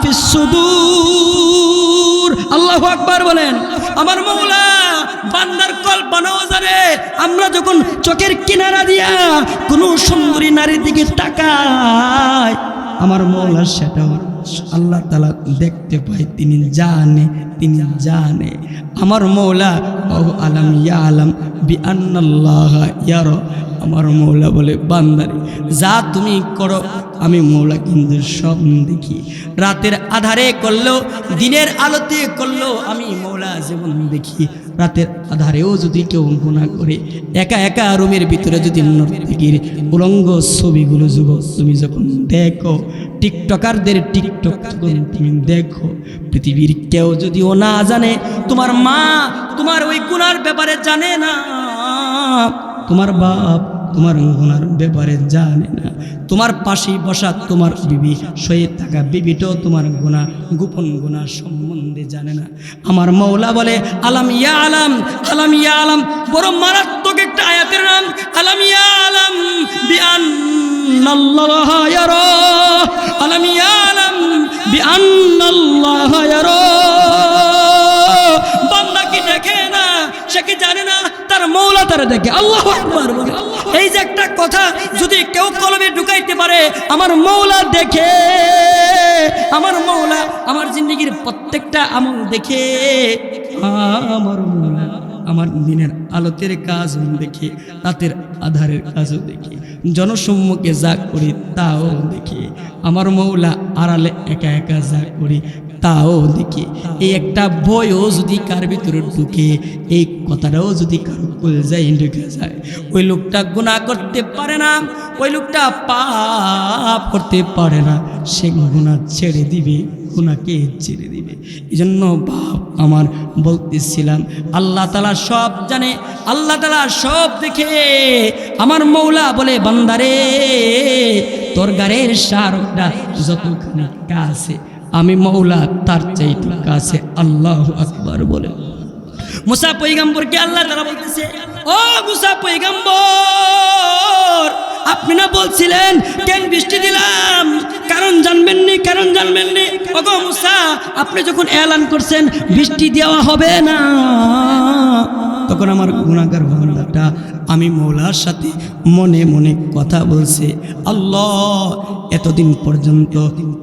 ফিস সুদূর। আল্লাহু আকবার বলেন। আমার মওলা বান্দার কল্পনাও জানে। আমরা যখন চোখের কিনারা দিয়া কোনো সুন্দরী নারীর দিকে তাকাই, আমার মওলা সেটাও আল্লাহ তাআলা দেখতে পায়। তিনি জানে, তিনি জানে। আমার মওলা আলাম ইয়ালাম বিআন্নাল্লাহা ইয়ারা। আমার মওলা বলে বান্দারে যা তুমি করো আমি মওলা কিন্তু সব দেখি। রাতের আধারে করলেও দিনের আলোতে করলেও আমি মওলা যেমন দেখি। রাতের আধারেও যদি কেউ গুনাহ করে, একা একা রুমের ভিতরে যদি নর্তকীর উলঙ্গ ছবিগুলো যুবক তুমি যখন দেখো, টিকটকারদের টিকটক যখন তুমি দেখো, পৃথিবীর কেউ যদিও না জানে, তোমার মা তোমার ওই গুনার ব্যাপারে জানে না, তোমার বাপ তোমার গুনার ব্যাপারে জানে না, তোমার পাশে বসা তোমার বিবি, শহীদ থাকা বিবিটাও তোমার গুনাহ, গোপন গুনাহ সম্বন্ধে জানে না। আমার মওলা বলে আলাম ইয়া আলাম, আলাম ইয়া আলাম, বড় মারাত্মক একটা আয়াতের নাম আলাম ইয়া আলাম বিআন্নাল্লাহা ইয়ারা। আলাম ইয়া আলাম বিআন্নাল্লাহা ইয়ারা। বান্দা কি দেখে না? সে কি জানে না তার মওলা তার দেখে? আল্লাহু আকবার বলে। এই যে একটা কথা যদি কেউ কলবে ঢুকাইতে পারে, আমার মওলা দেখে, আমার মওলা আমার জিন্দেগির প্রত্যেকটা আমল দেখে, আমার মওলা আমার দিনের আলোতের কাজ দেখে, রাতের আধারের কাজও দেখে, জনসম্মুখে যা করি তাও দেখে, আমার মওলা আড়ালে একা একা যা করি তাও দেখি। এই একটা ভয়ও যদি কার ভিতরে ঢুকে, এই কথাটাও যদি কারো কলজায় ঢুকে যায়, ওই লোকটা গুনাহ করতে পারে না, ওই লোকটা পাপ করতে পারে না, সে গুনাহ ছেড়ে দিবে, গুনাহকে ছেড়ে দিবে। এই জন্য বাপ আমার বলতেছিলাম, আল্লাহ তাআলা সব জানে, আল্লাহ তাআলা সব দেখে। আমার মওলা বলে বান্দারে তোর গারের শাহরুখটা যতখানি কাছে, আমি মওলা তার চাইতে কাছে। আল্লাহু আকবার বলে। মুসা পয়গম্বরকে আল্লাহ তাআলা বলতেছে, ও মুসা পয়গম্বর, আপনি না বলছিলেন কেন বৃষ্টি দিলাম? কারণ জানবেন নি, কারণ জানবেন নি। ওগো মুসা, আপনি যখন এলান করছেন বৃষ্টি দেওয়া হবে না, তখন আমার গুনাহগার বান্দাটা আমি মওলার সাথে মনে মনে কথা বলছে, আল্লাহ এতদিন পর্যন্ত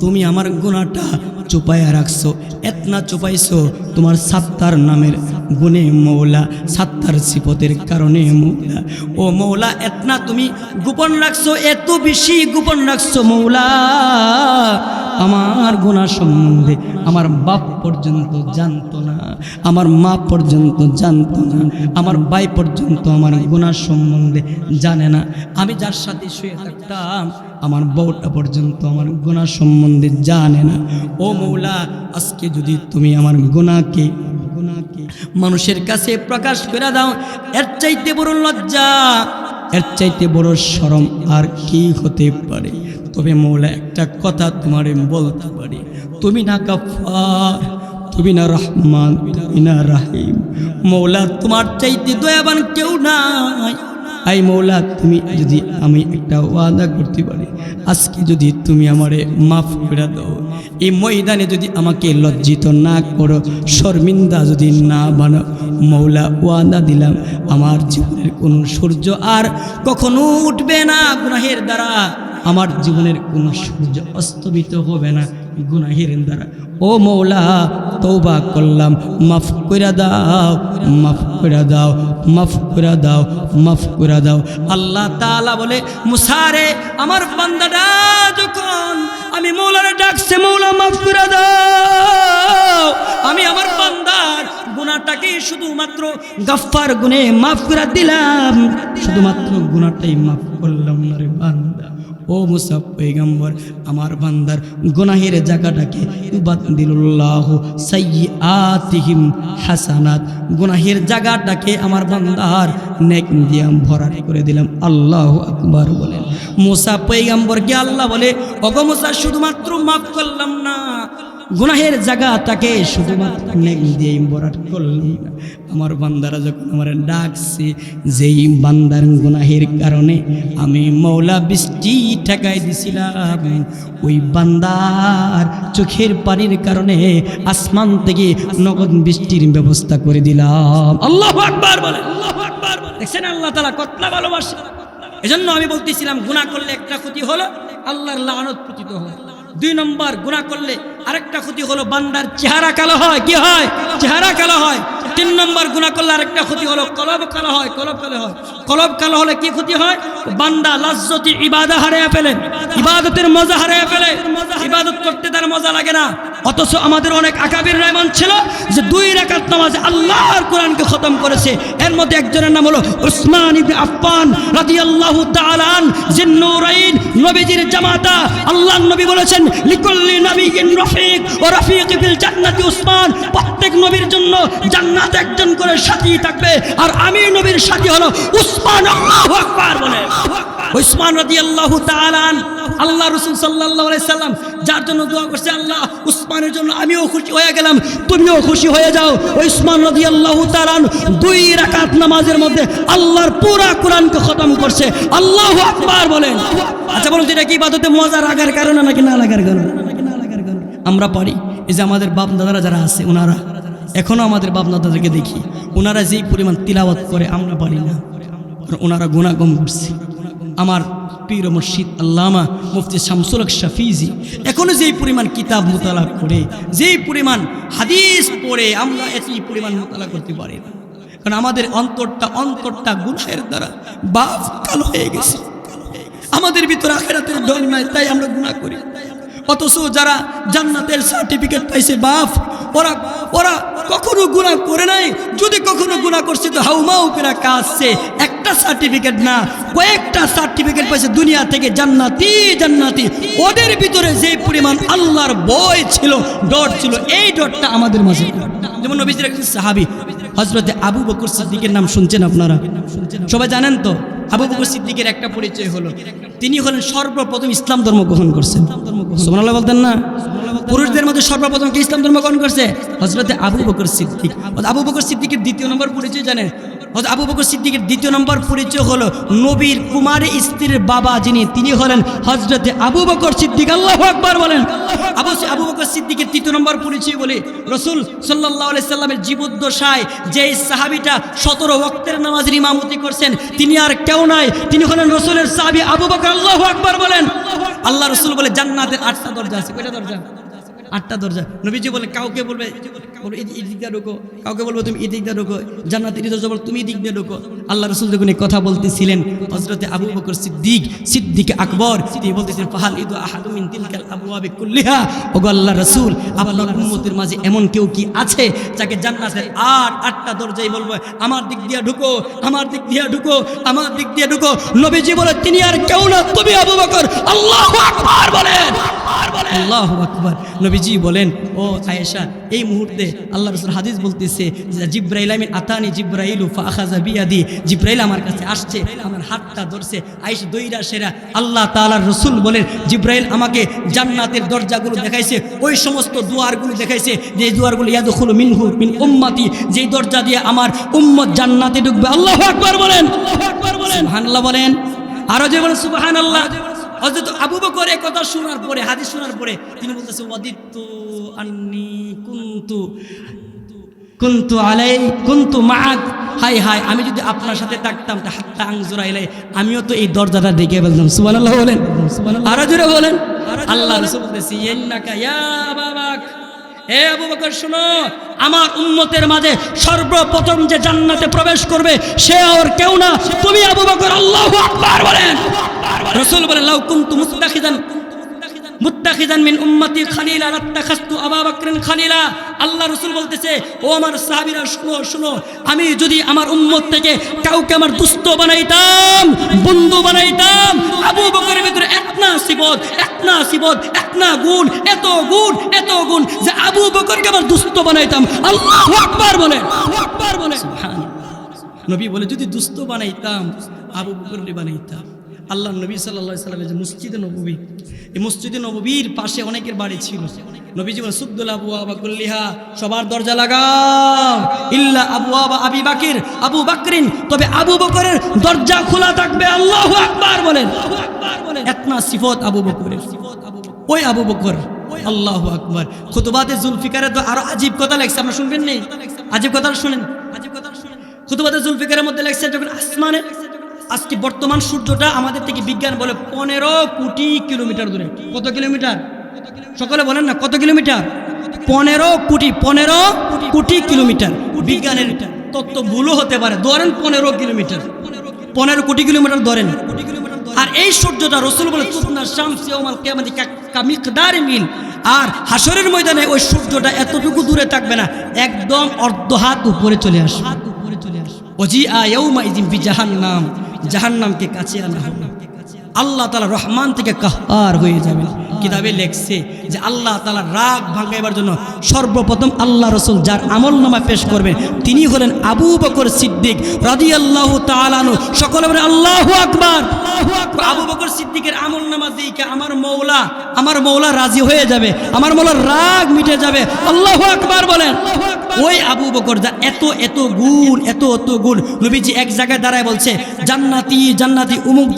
তুমি আমার গুনাহটা চুপাইয়া রাখছো, এতনা চুপাইছো তোমার সাত্তার নামের গুণে মওলা, সাত্তার সিফতের কারণে মওলা। ও মওলা এতনা তুমি গোপন রাখছো, এত বেশি গোপন রাখছো মওলা, আমার গুনাহ সম্বন্ধে আমার বাপ পর্যন্ত জানতো না, আমার মা পর্যন্ত জানতো না, আমার ভাই পর্যন্ত আমার গুনাহ সম্বন্ধে জানে না। আমি যার সাথে শুয়ে থাকতাম আমার বউটা পর্যন্ত আমার গুনাহ সম্বন্ধে জানে না। ও মওলা, আজকে যদি তুমি আমার গুনাহকে মানুষের কাছে প্রকাশ করে দাও, এর চাইতে বড় লজ্জা, এর চাইতে বড় শরম আর কি হতে পারে? তবে মওলা একটা কথা তোমারে বলতে পারি, তুমি না গফফার, তুমি না রহমান, তুমি না রাহিম। মওলা তোমার চাইতে দয়াবান কেউ নাই। আই মওলা, তুমি যদি আমি একটা ওয়াদা করতে পারি, আজকে যদি তুমি আমারে মাফ করে দাও, এই ময়দানে যদি আমাকে লজ্জিত না করো, শর্মিন্দা যদি না বানাও, মওলা ওয়াদা দিলাম আমার জীবনের কোনো সূর্য আর কখনো উঠবে না গুনাহের দ্বারা, আমার জীবনের কোনো সূর্য অস্তমিত হবে না, গুনাহের দ্বারা। ও মৌলা তওবা করলাম, মাফ করে দাও, মাফ করে দাও, মাফ করে দাও, মাফ করে দাও। আল্লাহ তাআলা বলে মুসা রে, আমার বান্দাটা যখন আমি মৌলারে ডাকছে, মৌলা মাফ করে দাও, আমি আমার বান্দার গুনাহটাকে শুধুমাত্র গাফফার গুনে মাফ করে দিলাম, শুধুমাত্র গুনাহটাই মাফ করলাম না রে বান্দা। ও মুসা পয়গম্বর, আমার বান্দার গুনাহের জায়গাটাকে ইউবাদদিলুল্লাহু সাইয়্যাতিহিম হাসানাত, গুনাহের জায়গাটাকে আমার বান্দার নেক দিয়ে ভরাট করে দিলাম। আল্লাহু আকবার বলেন। মুসা পয়গম্বরকে আল্লাহ বলে, ওগো মুসা, শুধুমাত্র মাফ করলাম না, গুনাহের জায়গাটাকে শুধুমাত্র নেক দিয়ে ভরাট করলাম না। আমার বান্দারা যখন আমার ডাকছে, যেই বান্দার গুনাহের কারণে আমি মৌলা বৃষ্টি ঠেকাই দিছিলাম, ওই বান্দার চোখের পানির কারণে আসমান থেকে নগদ বৃষ্টির ব্যবস্থা করে দিলাম। আল্লাহু আকবার বলে, আল্লাহু আকবার বলে। দেখছেন আল্লাহ তাআলা কতটা ভালোবাসে। এজন্য আমি বলতেছিলাম, গুনাহ করলে একটা ক্ষতি হলো আল্লাহর লানত পতিত হয়। 2 নম্বর, গুনাহ করলে আরেকটা ক্ষতি হলো বান্দার চেহারা কালো হয়। কি হয়? চেহারা কালো হয়। 3 নম্বর, গুনাহ করলে আরেকটা ক্ষতি হলো কলব কালো হয়। কলব কালো হয়। কলব কালো হলে কি ক্ষতি হয়? বান্দা লাজ্জতি ইবাদত হারিয়ে ফেলে, ইবাদতের মজা হারিয়ে ফেলে, ইবাদত করতে তার মজা লাগে না। অথচ আমাদের অনেক আকাবির রায়মান ছিল যে 2 রাকাত নামাজে আল্লাহর কোরআনকে খতম করেছে। এর মধ্যে একজনের নাম হলো উসমান ইবনে আফফান রাদিয়াল্লাহু তাআলা আন, জিন্নুরাইন, নবীজির জামাতা। আল্লাহর নবী বলেছেন, লিকুল্লি নাবিয়্যিন রাফিক ওয়া রাফিক ফিল জান্নাতি উসমান, প্রত্যেক নবীর জন্য জান্নাতে একজন করে সাথী থাকবে, আর আমি নবীর সাথী হলো উসমান। আল্লাহু আকবার বলে। উসমান রাদিয়াল্লাহু তাআলা আন, আল্লাহ রাসূল সাল্লাল্লাহু আলাইহি সাল্লাম যার জন্য দোয়া করছে, আল্লাহ উসমানের জন্য আমিও খুশি হয়ে গেলাম, তুমিও খুশি হয়ে যাও। উসমান রাদিয়াল্লাহু তাআলা 2 রাকাত নামাজের মধ্যে আল্লাহর পুরা কোরআনকে খতম করছে। আল্লাহু আকবার বলেন। আচ্ছা বলুন, এটা কি ইবাদতে মজা লাগার কারণে নাকি না লাগার কারণে? আমরা পারি। এই যে আমাদের বাপ দাদারা যারা আছে, ওনারা এখনো আমাদের বাপ দাদাদেরকে দেখি, ওনারা যেই পরিমাণ তিলাওয়াত করে আমরা পারি না। ওনারা গুনাহ কম করছে। আমার পীর মুর্শিদ আল্লামা মুফতি শামসুল হক শাফিজি এখনো যেই পরিমাণ কিতাব মুতালা করে, যেই পরিমাণ হাদিস পড়ে, আমরা এতই পরিমাণ মুতালা করতে পারি না। কারণ আমাদের অন্তরটা গুনাহের দ্বারা বাপ কালো হয়ে গেছে। আমাদের ভিতরে আখিরাতের ডর নাই, তাই আমরা গুনাহ করি। অথচ যারা জান্নাতের সার্টিফিকেট পাইছে বাপ, ওরা কখনো গুনাহ করে নাই। যদি কখনো গুনাহ করছে তো হাউমাউ করে কাজছে। একটা সার্টিফিকেট না, কয়েকটা সার্টিফিকেট পাইছে দুনিয়া থেকে, জান্নাতি জান্নাতি। ওদের ভিতরে যে পরিমাণ আল্লাহর ভয় ছিল, ডর ছিল, এই ডরটা আমাদের মাঝে। যেমন নবীজির একজন সাহাবী হযরতে আবু বকর সিদ্দিকের নাম শুনছেন আপনারা? সবাই জানেন তো? আবু বকর সিদ্দিকের একটা পরিচয় হলো, তিনি হলেন সর্বপ্রথম ইসলাম ধর্ম গ্রহণ করছেন। সুবহানাল্লাহ বলতেন না? পুরুষদের মধ্যে সর্বপ্রথম কি ইসলাম ধর্ম গ্রহণ করছে? হযরতে আবু বকর সিদ্দিক। আবু বকর সিদ্দিকের 2 নম্বর পরিচয় জানেন? আবু বকর সিদ্দিকের 2 নম্বর পরিচয় হলো নবীর কুমারী স্ত্রীর বাবা যিনি, তিনি হলেন হযরতে আবু বকর সিদ্দিক। আল্লাহু আকবার বলেন। আবু বকর সিদ্দিকের 3 নম্বর পরিচয় বলে, রাসূল সাল্লাল্লাহু আলাইহি সাল্লামের জীবদ্দশায় যেই সাহাবীটা 17 ওয়াক্তের নামাজের ইমামতি করছেন, তিনি আর কেউ নাই, তিনি হলেন রাসূলের সাহাবী আবু বকর। আল্লাহু আকবার বলেন। আল্লাহ রাসূল বলে জান্নাতের 8টা দরজা আছে। কয়টা দরজা? 8টা দরজা। নবীজি বলে, কাউকে বলবে এদিক দিয়ে ঢোকো, কাউকে বলবো তুমি এদিক দিয়ে ঢোকো, জান্নাতের দরজা বল তুমি এদিক দিয়ে ঢোকো। আল্লাহ রাসূল যখন এই কথা বলতেছিলেন, হযরতে আবু বকর সিদ্দিক আকবর তিনি বলতেছিলেন, ফাহাল ইদু আহাদু মিন তিলকাল আবওয়াবি কুল্লিহা, ওগো আল্লাহর রাসূল, আপনার উম্মতের মাঝে এমন কেউ কি আছে যাকে জান্নাতের 8টা দরজাই বলবো আমার দিক দিয়ে ঢুকো, আমার দিক দিয়ে ঢুকো, আমার দিক দিয়ে ঢুকো? নবীজি বলে, তিনি আর কেউ না, তুমি আবু বকর। আল্লাহু আকবার বলেন। আল্লাহু আকবার। নবীজি বলেন, ও আয়েশা, এই মুহূর্তে আল্লাহ রাসূল হাদিস বলতেছে, জিবরাইল আমিন আতানি জিবরাইলু ফাআখাযা বিয়াদি, জিবরাইল আমার কাছে আসছে, আমার হাতটা ধরছে। আয়েশা দইরা সেরা আল্লাহ তাআলার রাসূল বলেন, জিবরাইল আমাকে জান্নাতের দরজাগুলো দেখাইছে, ওই সমস্ত দুয়ারগুলো দেখাইছে, যে দুয়ারগুলো ইয়াদখুলু মিনহু মিন উম্মতি, যেই দরজা দিয়ে আমার উম্মত জান্নাতে ঢুকবে। আল্লাহু আকবার বলেন। আল্লাহু আকবার বলেন। সুবহানাল্লাহ বলেন। আরো যে বলেন সুবহানাল্লাহ। হযরত আবু বকর এই কথা শোনার পরে, হাদিস শোনার পরে তিনি বলতেছে, ওয়াদিতু আন্নী কুনতু মাআক, হাই হাই, আমি যদি আপনার সাথে থাকতাম, হাত্তা আনজুরা ইলাই, আমিও তো এই দরজাটা দেখে ফেলতাম। সুবহানাল্লাহ বলেন। আরো জোরে বলেন। আল্লাহ রাসূল বলতেছে ইন্নাকা ইয়া আবু বকর, এ আবু বকর শোনো, আমার উম্মতের মাঝে সর্বপ্রথম যে জান্নাতে প্রবেশ করবে সে আর কেউ না, তুমি আবু বকর। আল্লাহু আকবার বলেন। রাসূল বলেন লাউ কুনতু মুত্তাখিযান মিন উম্মতি খালিলা লাত্তাখাযতু আবু বকরিন খালিলা। আল্লাহ রাসূল বলতেছে, ও আমার সাহাবীরা শুনো শুনো, আমি যদি আমার উম্মত থেকে কাউকে আমার দোস্ত বানাইতাম, বন্ধু বানাইতাম, আবু বকরের ভিতরে একনা সিফত, একনা গুণ, এত গুণ যে আবু বকরকে আমার দোস্ত বানাইতাম। আল্লাহু আকবার বলেন, সুবহানাল্লাহ। নবী বলে যদি দোস্ত বানাইতাম আবু বকরকে বানাইতাম। আল্লাহ নবী সাল্লাল্লাহু আলাইহি সাল্লামের যে মসজিদে নববী, এই মসজিদে নববীর পাশে অনেকের বাড়ি ছিল। নবীজি বলেন সুদ্দুল আবওয়াবা কুল্লিহা, সবার দরজা লাগাও, ইল্লা আবওয়াবা আবু বকরিন, তবে আবু বকরের দরজা খোলা থাকবে। আল্লাহু আকবার বলেন। এতনা সিফত আবু বকরের, ওই আবু বকর। আল্লাহু আকবার। খুতবাতে জুলফিকারে তো আরো আজীব কথা লেখছে, আপনারা শুনবেন নি? আজীব কথা শুনেন। খুতবাতে জুলফিকারের মধ্যে লেখছে যখন আসমানে, আজকে বর্তমান সূর্যটা আমাদের থেকে বিজ্ঞান বলে 15 কোটি কিলোমিটার দূরে। কত কিলোমিটার? সকলে বলেন না কত কিলোমিটার? 15 কোটি কিলোমিটার। বিজ্ঞানের তত্ত্ব ভুলও হতে পারে, ধরেন 15 কিলোমিটার, 15 কোটি কিলোমিটার ধরেন। আর এই সূর্যটা রাসূল বলে তুতনা শামসি ইয়াউমাল কিয়ামাতি কামিকদারি মিল, আর হাসরের ময়দানে ওই সূর্যটা এতটুকু দূরে থাকবে না, একদম অর্ধ হাত উপরে চলে আসবে। ওজিআ ইয়াউমা ইযিন বিজাহান্নাম, জাহান্নামকে কাছে আনা হবে। আল্লাহ তাআলা রহমান থেকে কাহ্হার হয়ে যাবেন। কিতাবে লেখছে যে আল্লাহ তাআলা রাগ ভাঙাইবার জন্য সর্বপ্রথম আল্লাহ রাসূল যার আমলনামা পেশ করবেন তিনি হলেন আবু বকর সিদ্দিক রাদিয়াল্লাহু তাআলা আনহু। সকলে বলেন আল্লাহু আকবার। আবু বকর সিদ্দিকের আমলনামা দেখে আমার মওলা রাজি হয়ে যাবে, আমার মওলার রাগ মিটে যাবে। আল্লাহু আকবার বলেন। ওই আবু বকর যা এত গুণ, এত নবীজি এক জায়গায় দাঁড়ায় বলছে জান্নাতি উমুক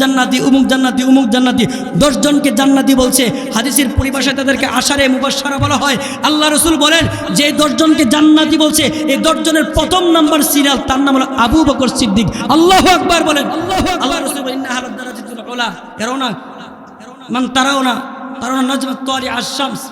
জান্নাতি 10 জনকে জান্নাতি বলছে। হাদিসের পরিভাষায় তাদেরকে আশারে মুবাশশারা বলা হয়। আল্লাহ রাসূল বলেন যে 10 জনকে জান্নাতি বলছে এই 10 জনের প্রথম নাম্বার সিরিয়াল, তার নাম হলো আবু বকর সিদ্দিক। আল্লাহু আকবার বলেন। আল্লাহ রাসূল বলেন ইন্না হালাদ দারাজাতুল উলা ইয়ারাউনা মান তারাউনা নাজমাত তালি আশ-শামস।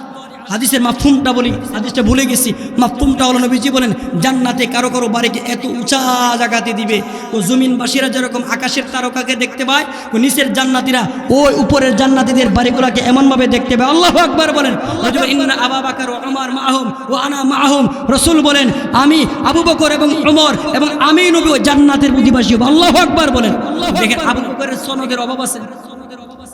হাদিসের মাফহুমটা বলি, হাদিসটা ভুলে গেছি। মাফহুমটা হলো নবীজি বলেন জান্নাতে কারো বাড়িকে এত উঁচা জায়গাতে দিবে, ও জমিনবাসীরা যেরকম আকাশের তারকাকে দেখতে পায়, ও নিচের জান্নাতীরা ওই উপরের জান্নাতীদের বাড়িগুলোকে এমনভাবে দেখতে পায়। আল্লাহু আকবার বলেন। ইন্না আবু বকর ওয়া উমর মাআহুম ওয়া আনা মাআহুম। রাসূল বলেন আমি আবু বকর এবং উমর এবং আমি নবী ওই জান্নাতের অধিবাসী হব। আল্লাহু আকবার বলেন। দেখেন আবু বকরের সনদের অভাব আছে।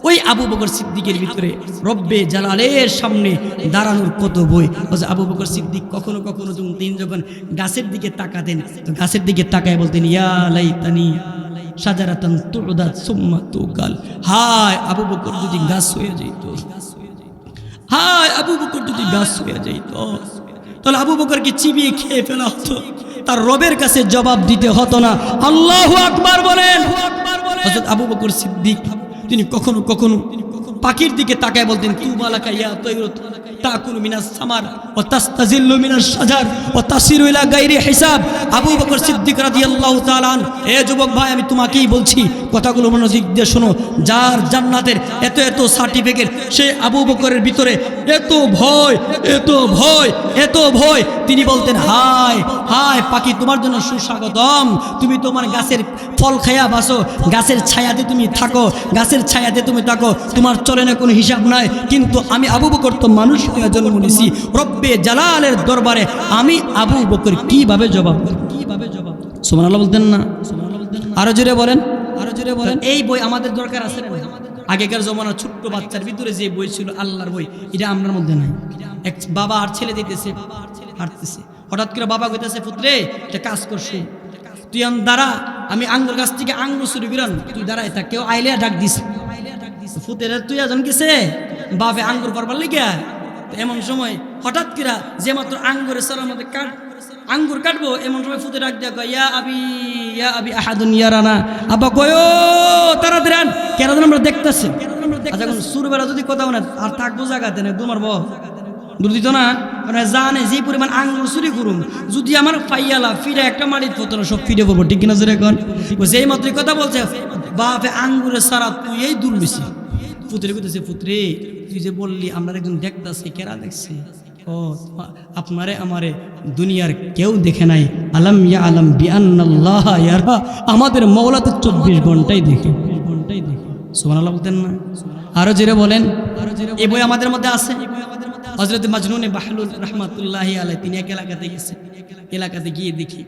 ওই আবু বকর সিদ্দিকের ভিতরে রব্বে জালালের সামনে দাঁড়ানোর কত বই। আবু বকর সিদ্দিক কখনো তিনি যখন গাছের দিকে তাকাতেন তো গাছের দিকে তাকায় বলতেন ইয়া লাইতানি শাজারাতান তুদাত সুম্মা তুকাল। হায় আবু বকর যদি গাছ হয়ে যেত, হায় আবু বকর যদি গাছ হয়ে যেত, তাহলে আবু বকরকে চিবিয়ে খেয়ে ফেলা হতো, তার রবের কাছে জবাব দিতে হতো না। আল্লাহু আকবার বলেন। হযরত আবু বকর সিদ্দিক তিনি কখনো পাখির দিকে তাকায় বলতেন তুবালাকা ইয়া তায়রুত তাকুলু মিনাস সামার ওয়া তাস্তাজিল্লু মিনাস শাজার ওয়া তাসিরু ইলা গায়রি হিসাব। আবু বকর সিদ্দিক রাদিয়াল্লাহু তাআলা আন। এ যুবক ভাই আমি তোমাকেই বলছি, কথাগুলো মনোযোগ দিয়ে শোনো। যার জান্নাতের এত সার্টিফিকেট, সে আবু বকরের ভিতরে এত ভয় তিনি বলতেন হায় পাখি তোমার জন্য সুস্বাগতম, তুমি তোমার গাছের ফল খাইয়া বাসো, গাছের ছায়াতে তুমি থাকো, তোমার চলনে কোনো হিসাব নাই, কিন্তু আমি আবু বকর তো মানুষ হয়ে জন্ম নিয়েছি, রব্বে জালালের দরবারে আমি আবু বকর কিভাবে জবাব দেব? সুবহানাল্লাহ বলতেন না? আরো জোরে বলেন। এই বই আমাদের দরকার আছে না? আগেকার জমানার ছোট্ট বাচ্চার ভিতরে যে বই ছিল আল্লাহর বই, এটা আমার মধ্যে নাই। এক বাবা আর ছেলে দিতেছে, হাঁটতেছে, হঠাৎ করে বাবা কইতেছে পুত্রে একটা কাজ করছি, তুই দাঁড়া, আমি আঙ্গুর গাছ থেকে আঙ্গুর চুরি করান, তুই দাঁড়াই থাক। কেউ আইলে ডাক দিস ফুতের তুই আজন কিসে বাপে আঙ্গুর করবার লিখে। এমন সময় হঠাৎ কিরা যে মাত্র আঙ্গুরের সরার মধ্যে আঙ্গুর কাটবো, এমন সময় ফুতে ডাক দিয়া কয় ইয়া আবি আহাদুন ইয়ারানা। আব্বা কয় ও তাড়াতাড়ি আন, কেন আমরা দেখতেছি। আচ্ছা এখন সুরবেলা যদি কথা না আর থাকবো জায়গাতে না তোমার দূর দিত না, জানে যে পরিমাণ আঙ্গুর চুরি করুম, যদি আমার পাইয়ালা ফিরে একটা মাটির পতো না সব ফিরে পড়বো, ঠিক কিনা? জোরে এখন যেই মাত্র কথা বলছে বাপে আঙ্গুরের সারা তুই এই দূর বেশি। পুত্রে কইতেছে পুত্রে তুই যে বললি আমরা একজন দেখতাছে, কেরা দেখছে? ও আপনারে আমারে দুনিয়ার কেউ দেখে নাই। আলম ইয়া আলম বিআন্নাল্লাহ ইয়ারা, আমাদের মওলা তো 24 ঘন্টাই দেখে, সুবহানাল্লাহ বলতেন না? আরো জোরে বলেন। এই বই আমাদের মধ্যে আছে। হযরত মাজনুন বাহলুল রাহমাতুল্লাহি আলাইহি তিনি এক এলাকাতে গেছে। এলাকাতে গিয়ে দেখি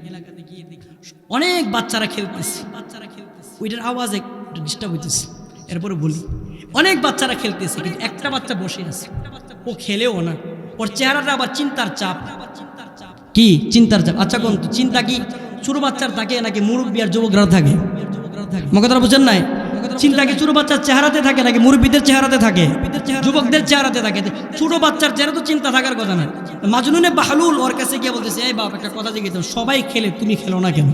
অনেক বাচ্চারা খেলতেছে, ওইটার আওয়াজে ডিস্টার্ব হইতেছে। এরপরে বলি অনেক বাচ্চারা খেলতেছে, কিন্তু একটা বাচ্চা বসে আছে, ও খেলেও না, ওর চেহারাটা আবার চিন্তার চাপ। কি চিন্তার চাপ? আচ্ছা কোন চিন্তা কি ছোট বাচ্চার থাকে নাকি মুরব্বী আর যুবকরা থাকে? কথাটা বুঝেন নাই? চিন্তা কি ছোট বাচ্চার চেহারাতে থাকে নাকি মুরব্বীদের চেহারাতে থাকে, যুবকদের চেহারাতে থাকে? ছোট বাচ্চার চেহারা তো চিন্তা থাকার কথা না। মাজনুনে বাহলুল ওর কাছে গিয়ে বলতেছে, এই বাপ একটা কথা জিজ্ঞেস, সবাই খেলে তুমি খেলো না কেন?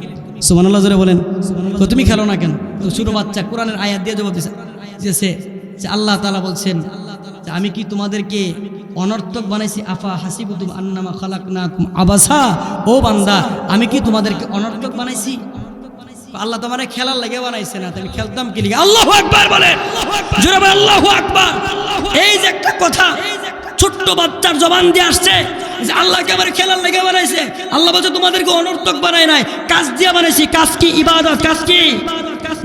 সুবহানাল্লাহ জোরে বলেন। তো তুমি খেলো না কেন? তো ছোট বাচ্চা কোরআনের আয়াত দিয়ে জবাব দিয়েছে যে আল্লাহ তাআলা বলছেন যে আমি কি তোমাদেরকে অনর্থক বানাইছি? আফা হাসিবুতুম আন্নামা খালাকনাকুম আবাসা, ও বান্দা আমি কি তোমাদেরকে অনর্থক বানাইছি? আল্লাহ তোমারে খেলার লেগে বানাইছে না, তুমি খেলতাম কি লিগে? আল্লাহু আকবার বলেন, জোরে বলেন আল্লাহু আকবার। এই যে একটা কথা ছোট্ট বাচ্চার জবান দিয়ে আসছে যে আল্লাহকে আমার খেলার লেগে বানাইছে। আল্লাহ বলছে তোমাদেরকে অনর্থক বানায় নাই, কাজ দিয়ে বানাইছি। কাজ কি? ইবাদত। কাজ কি?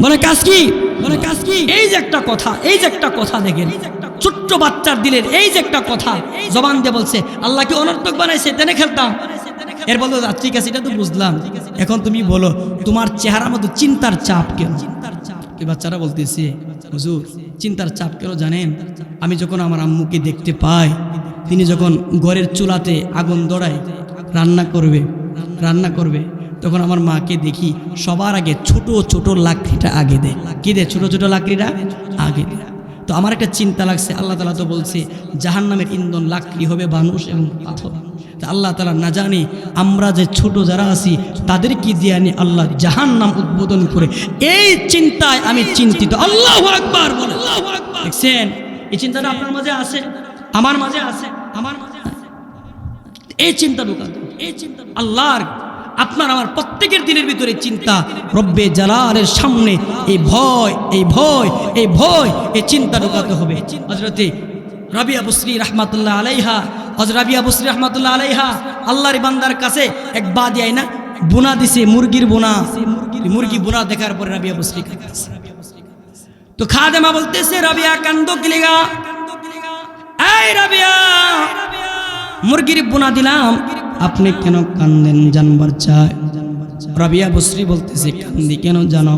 বলে কাজ কি? বলে কাজ কি? এই যে একটা কথা, এই যে একটা কথা দেখেন ছোট্ট বাচ্চার দিলের এই যে একটা কথা জবান দিয়ে বলছে আল্লাহকে অনর্থক বানাইছে, তেনে খেলতাম। এর বলতো ঠিক আছে, এটা তো বুঝলাম, এখন তুমি বলো তোমার চেহারার মতো চিন্তার চাপ কেন? কি বাচ্চারা বলতেছে হুজুর চিন্তার চাপ কেন জানেন? আমি যখন আমার আম্মুকে দেখতে পাই, তিনি যখন ঘরের চুলাতে আগুন ধরায় রান্না করবে তখন আমার মাকে দেখি সবার আগে ছোট ছোট লাকড়িটা আগে দেয়। কি দেয়? ছোট ছোট লাকড়িটা আগে দেয়। তো আমার একটা চিন্তা লাগছে, আল্লাহ তাআলা তো বলছে জাহান্নামের ইন্ধন লাকড়ি হবে মানুষ এবং পাথর। তা আল্লাহ তাআলা না জানি আমরা যে ছোট যারা আছি তাদের কি দিয়ে আনি আল্লাহ জাহান্নাম উদ্বোধন করে, এই চিন্তায় আমি চিন্তিত। আল্লাহু আকবার বলে। দেখছেন এই চিন্তাটা আপনার মাঝে আছে, আমার মাঝে আছে, আমার মাঝে আছে। এই চিন্তা ঢোকা, এই চিন্তা আল্লাহর আপনার আমার প্রত্যেকের দিনের ভিতরে চিন্তা, রব্বে জালালের সামনে এই ভয়, এই ভয়, এই ভয়, এই চিন্তা ঢোকাতে হবে। হযরতে রাবিয়া বুসরি রাহমাতুল্লাহ আলাইহা, হযরত রাবিয়া বুসরি রাহমাতুল্লাহ আলাইহা আল্লাহর বান্দার কাছে এক বাদি আইনা বোনা দিছে, মুরগির বোনা। মুরগি বোনা দেখার পরে রাবিয়া বুসরি কাঁদতেছে। তো খাদেমা বলতেছে রাবিয়া কান্দো কি লাগা? এই রাবিয়া মুরগির বোনা দিলাম, আপনি কেন কান্দেন জানবার চায়? রাবিয়া বুসরি বলতেছে কান্দি কেন জানো?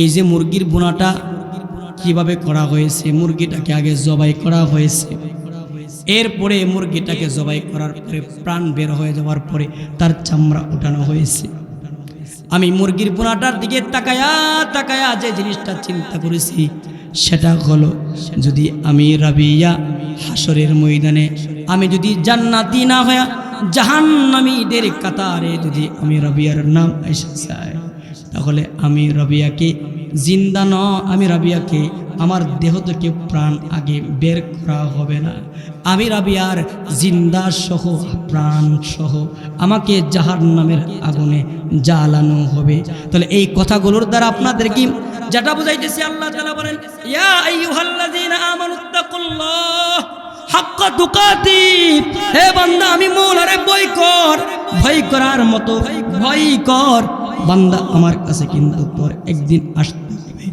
এই যে মুরগির বোনাটা কিভাবে করা হয়েছে, মুরগিটাকে আগে জবাই করা হয়েছে, এরপরে মুরগিটাকে জবাই করার পরে প্রাণ বের হয়ে যাওয়ার পরে তার চামড়া উঠানো হয়েছে। আমি মুরগির বোনাটার দিকে তাকায়া তাকায়া যে জিনিসটা চিন্তা করেছি সেটা হলো, যদি আমি রাবিয়া হাসরের ময়দানে আমি যদি জান্নাতি না হয়ে জাহান্নামীদের কাতারে যদি আমি রাবিয়ার নাম এসে যায়, তাহলে আমি রাবিয়াকে জিন্দা ন, আমি রাবিয়াকে আমার দেহ থেকে প্রাণ আগে বের করা হবে না, আমি রাবিয়ার জিন্দা সহ প্রাণ সহ আমাকে জাহান্নামের আগুনে জ্বালানো হবে। তাহলে এই কথাগুলোর দ্বারা আপনাদের কি যেটা বুঝাইতেছি, আল্লাহ তাআলা বলেন ইয়া আইয়ুহাল্লাযীনা আমানুত্তাকুল্লাহ হাক্কা তুকাতি, হে বান্দা আমি মওলারে ভয় কর, ভয় করার মতো ভয় কর। বান্দা আমার কাছে কিন্তু তোর একদিন আসতে হবে,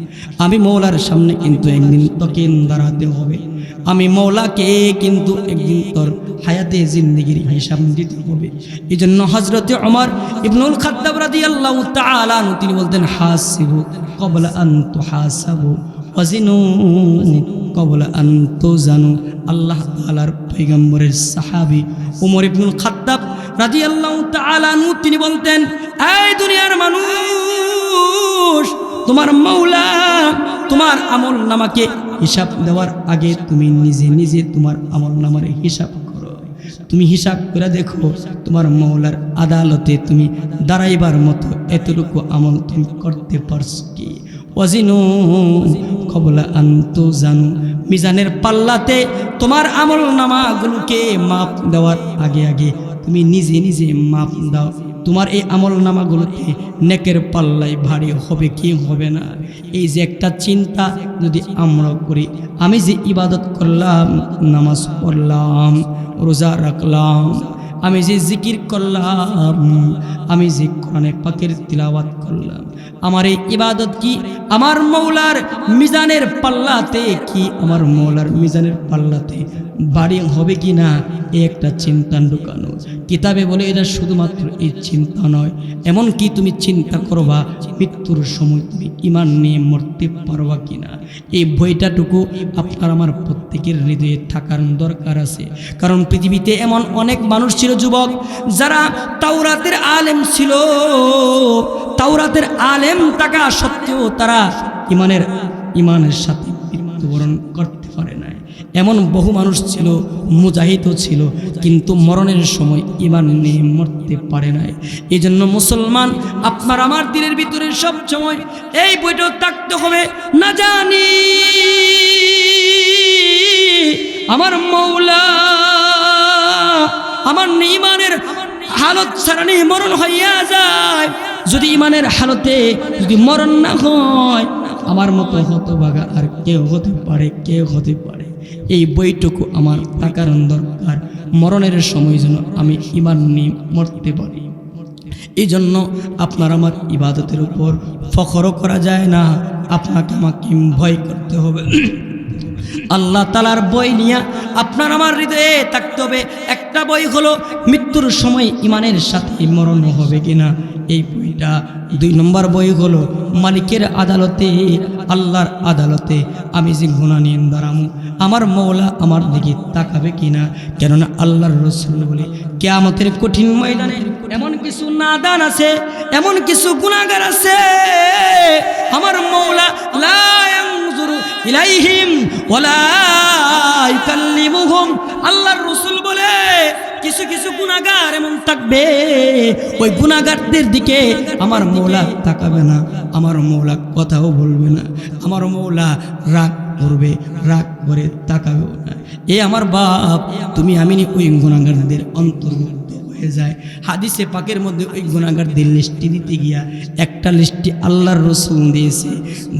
আমি মওলার সামনে কিন্তু একদিন তোকে দাঁড়াতে হবে, আমি মওলাকে কিন্তু একদিন তোর হায়াতে জিন্দেগির হিসাব দিতে হবে। এই জন্য হযরতে ওমর ইবনুল খাত্তাব রাদিয়াল্লাহু তাআলা আনহু তিনি বলতেন হাসিবু ক্বাবলা আন তুহাসাবু ওয়াজিনু ক্বাবলা আন তুজানু। আল্লাহ তাআলার পয়গম্বরের সাহাবী ওমর ইবনুল খাত্তাব রাদিয়াল্লাহু তাআলা আনহু তিনি বলতেন, এই দুনিয়ার মানুষ, তোমার মওলা তোমার আমল নামাকে হিসাব দেওয়ার আগে তুমি নিজে নিজে তোমার আমল নামার হিসাব করো। তুমি হিসাব করে দেখো তোমার মওলার আদালতে তুমি দাঁড়াইবার মতো এতটুকু আমল তুমি করতে পারছো কি? ওয়াজিনু ক্বাবলা আন তুজানু, মিজানের পাল্লাতে তোমার আমল নামাগুলোকে মাপ দেওয়ার আগে আগে তুমি নিজে নিজে মাপ দাও। তোমার এই আমল নামাগুলোতে নেকের পাল্লাই ভারী হবে কি হবে না, এই যে একটা চিন্তা যদি আমরা করি, আমি যে ইবাদত করলাম, নামাজ পড়লাম, রোজা রাখলাম, আমি যে জিকির করলাম, আমি যে কোরআনে পাকের তিলাওয়াত করলাম, আমার এই ইবাদত কি আমার মৌলার মিজানের পাল্লাতে কি আমার মৌলার মিজানের পাল্লাতে বাড়ি হবে কি না, এই একটা চিন্তা ঢুকানো। কিতাবে বলে এটা শুধুমাত্র এই চিন্তা নয়, এমন কি তুমি চিন্তা করবা মৃত্যুর সময় তুমি ঈমান নিয়ে মরতে পারবা কিনা, এই ভয়টাটুকু আপনার আমার প্রত্যেকের হৃদয়ে থাকার দরকার আছে। কারণ পৃথিবীতে এমন অনেক মানুষ ছিল যুবক, যারা তাওরাতের আলেম ছিল, তাওরাতের আলেম থাকা সত্ত্বেও তারা ইমানের সাথে মৃত্যুবরণ করতে পারে নাই। এমন বহু মানুষ ছিল, মুজাহিদও ছিল, কিন্তু মরণের সময় ঈমান নিয়ে মরতে পারে নাই। এই জন্য মুসলমান আপনার আমার দিলের ভিতরে সব সময় এই বইটা থাকতে হবে, না জানি আমার মৌলা আমার ঈমানের হালত ছাড়া নেই মরণ হইয়া যায়। যদি ঈমানের হালতে যদি মরণ না হয়, আমার মতো হতভাগা আর কেউ হতে পারে, কেউ হতে পারে। এই বইটুকু আমার টাকার দরকার, মরণের সময় যেন আমি ঈমান নিয়ে মরতে পারি। এই জন্য আপনার আমার ইবাদতের উপর ফখরও করা যায় না, আপনাকে আমাকে ভয় করতে হবে। আল্লাহ তাআলার বই নিয়ে আপনার আমার হৃদয়ে থাকতে হবে। একটা বই হলো মৃত্যুর সময় ঈমানের সাথে মরণ হবে কিনা, এই বইটা। 2 নম্বর বই হলো মালিকের আদালতে, আল্লাহর আদালতে আমি যে গুনাহ নিয়ে দাঁড়ামু, আমার মওলা আমার দিকে তাকাবে কিনা। কেননা আল্লাহর রাসূল বলে কিয়ামতের কঠিন ময়দানে এমন কিছু নাদান আছে, এমন কিছু গুনাহগার আছে, আমার মওলা লা ইয়ানজুরু ইলাইহিম ওয়ালা ইউকাল্লিমুহুম। আল্লাহর রাসূল বলে কিছু কিছু গুনাহগার এমন থাকবে, ওই গুনাহগারদের দিকে আমার মওলা তাকাবে না, আমার মওলা কথাও বলবে না, আমার মওলা রাগ করবে, রাগ করে তাকাবে না। এ আমার বাপ, তুমি আমি ওই গুনাহগারদের অন্তর্ভুক্ত হয়ে যায়। হাদিসে পাকের মধ্যে ওই গুনাহগারদের লিস্টি দিতে গিয়া একটা লিস্টি আল্লাহর রাসূল দিয়েছে,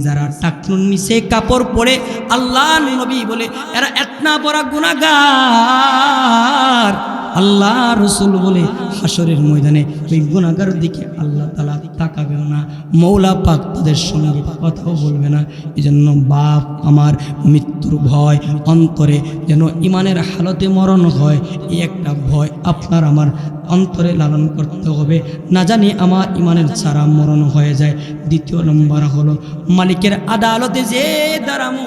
যারা টাকনুর নিচে কাপড় পরে, আল্লাহর নবী বলে এরা এতনা বড় গুনাহগার। আল্লাহ রাসূল বলে হাসরের ময়দানে ওই গুনাহগার দিকে আল্লাহ তাআলা তাকাবেও না, মওলা পাক তাদের সঙ্গে কথাও বলবে না। এজন্য বাপ আমার মৃত্যুর ভয় অন্তরে যেন ঈমানের হালতে মরণ হয়, এই একটা ভয় আপনার আমার অন্তরে লালন করতে হবে, না জানি আমার ঈমানের ছাড়া মরণ হয়ে যায়। 2 নম্বর হলো মালিকের আদালতে যে দাঁড়ামু,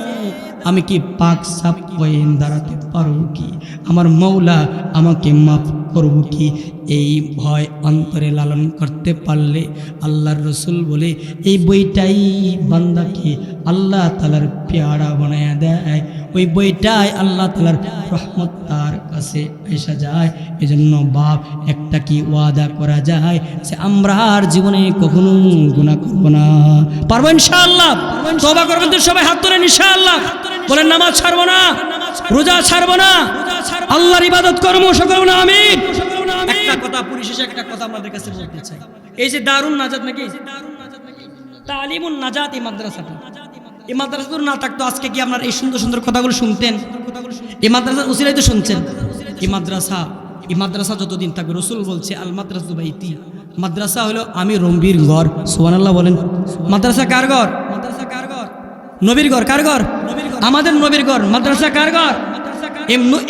আমি কি পাক সাফ হয়ে দাঁড়াতে পারবো কি, আমার মওলা আমাকে মাফ করব কি, এই ভয় অন্তরে লালন করতে পারলে আল্লাহর রাসূল বলে এই বইটাই বান্দাকে আল্লাহ তাআলার পেয়ারা বানায়া দেয়। ওই বইটাই আল্লাহ তাআলার রহমত তার কাছে এসে যায়। এজন্য বাপ একটা কি ওয়াদা করা যায় যে আমরা আর জীবনে কখনো গুনাহ করব না। পারবো ইনশাআল্লাহ? তওবা করবেন তো সবাই, হাত তোলেন ইনশাআল্লাহ। বলেন নামাজ ছাড়বো না, রোজা ছাড়বো না, আল্লাহর ইবাদত করবো, সকল বলেন আমিন। একটা কথা পরিশেষে একটা কথা আপনাদের কাছে বলতে চাই, এই যে দারুন নাজাত নাকি তালিমুন নাজাত, এই মাদ্রাসাটা, এই মাদ্রাসা না থাকতো আজকে কি আপনার এই সুন্দর সুন্দর কথাগুলো শুনতেন? এই মাদ্রাসার উসিলায় তো শুনছেন। এই মাদ্রাসা যতদিন থাকবে, রাসূল বলছে আল মাদ্রাসু বাইতি, মাদ্রাসা হলো আমি রম্বির ঘর। সুবহানাল্লাহ বলেন। মাদ্রাসা কার ঘর? নবীর ঘর। কার ঘর? আমাদের নবীর ঘর। মাদ্রাসা কার ঘর?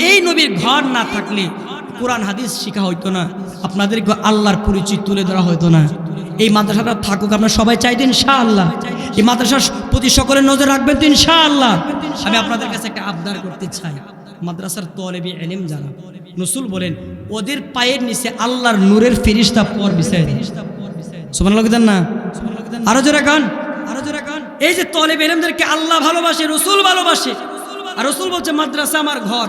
এই নবীর ঘর না থাকলে কোরআন হাদিস শিখা হইতো না, আপনাদেরকে আল্লাহর পরিচয় তুলে ধরা হইতো না। এই মাদ্রাসাটা থাকুক, আপনারা সবাই চাইতেন ইনশাআল্লাহ। এই মাদ্রাসার প্রতি সকলের নজর রাখবেন তো ইনশাআল্লাহ। আমি আপনাদের কাছে একটা আবদার করতে চাই, মাদ্রাসার তলেবে ইলম যারা, রাসূল বলেন ওদের পায়ের নিচে আল্লাহর নূরের ফেরেশতা পর বিছায় দেন। সুবহানাল্লাহ দেন না? আরো জোরে গান, আরো জোরে গান। এই যে তলেবে ইলমদেরকে আল্লাহ ভালোবাসে, রাসূল ভালোবাসে, আর রাসূল বলছে মাদ্রাসা আমার ঘর।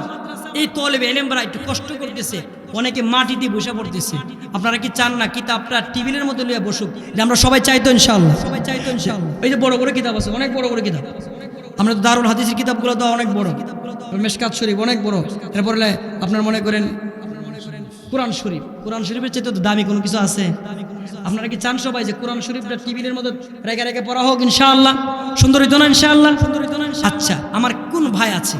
এই তলেবে ইলমরা একটু কষ্ট করতেছে, অনেকে মাটিতে বসে পড়তেছে। আপনারা কি চান না কিতাবটা টেবিলের মধ্যে লইয়া বসুক? যে আমরা সবাই চাইতো ইনশাআল্লাহ, সবাই চাইতো ইনশাআল্লাহ। এই যে বড় বড় কিতাব আছে, অনেক বড় বড় কিতাব, আমরা তো দারুল হাদিসের কিতাবগুলো তো অনেক বড়, মিশকাত শরীফ অনেক বড়, এরপরে আপনার মনে করেন কোরআন শরীফ, কোরআন শরীফের চেয়ে তো দামি কোনো কিছু আছে? আপনারা কি চান সবাই যে কোরআন শরীফটা টিভির মধ্যে রেখে রেখে পড়া হোক ইনশাআল্লাহ? সুন্দর হইতো না ইনশাআল্লাহ? আচ্ছা, আমার কোন ভাই আছে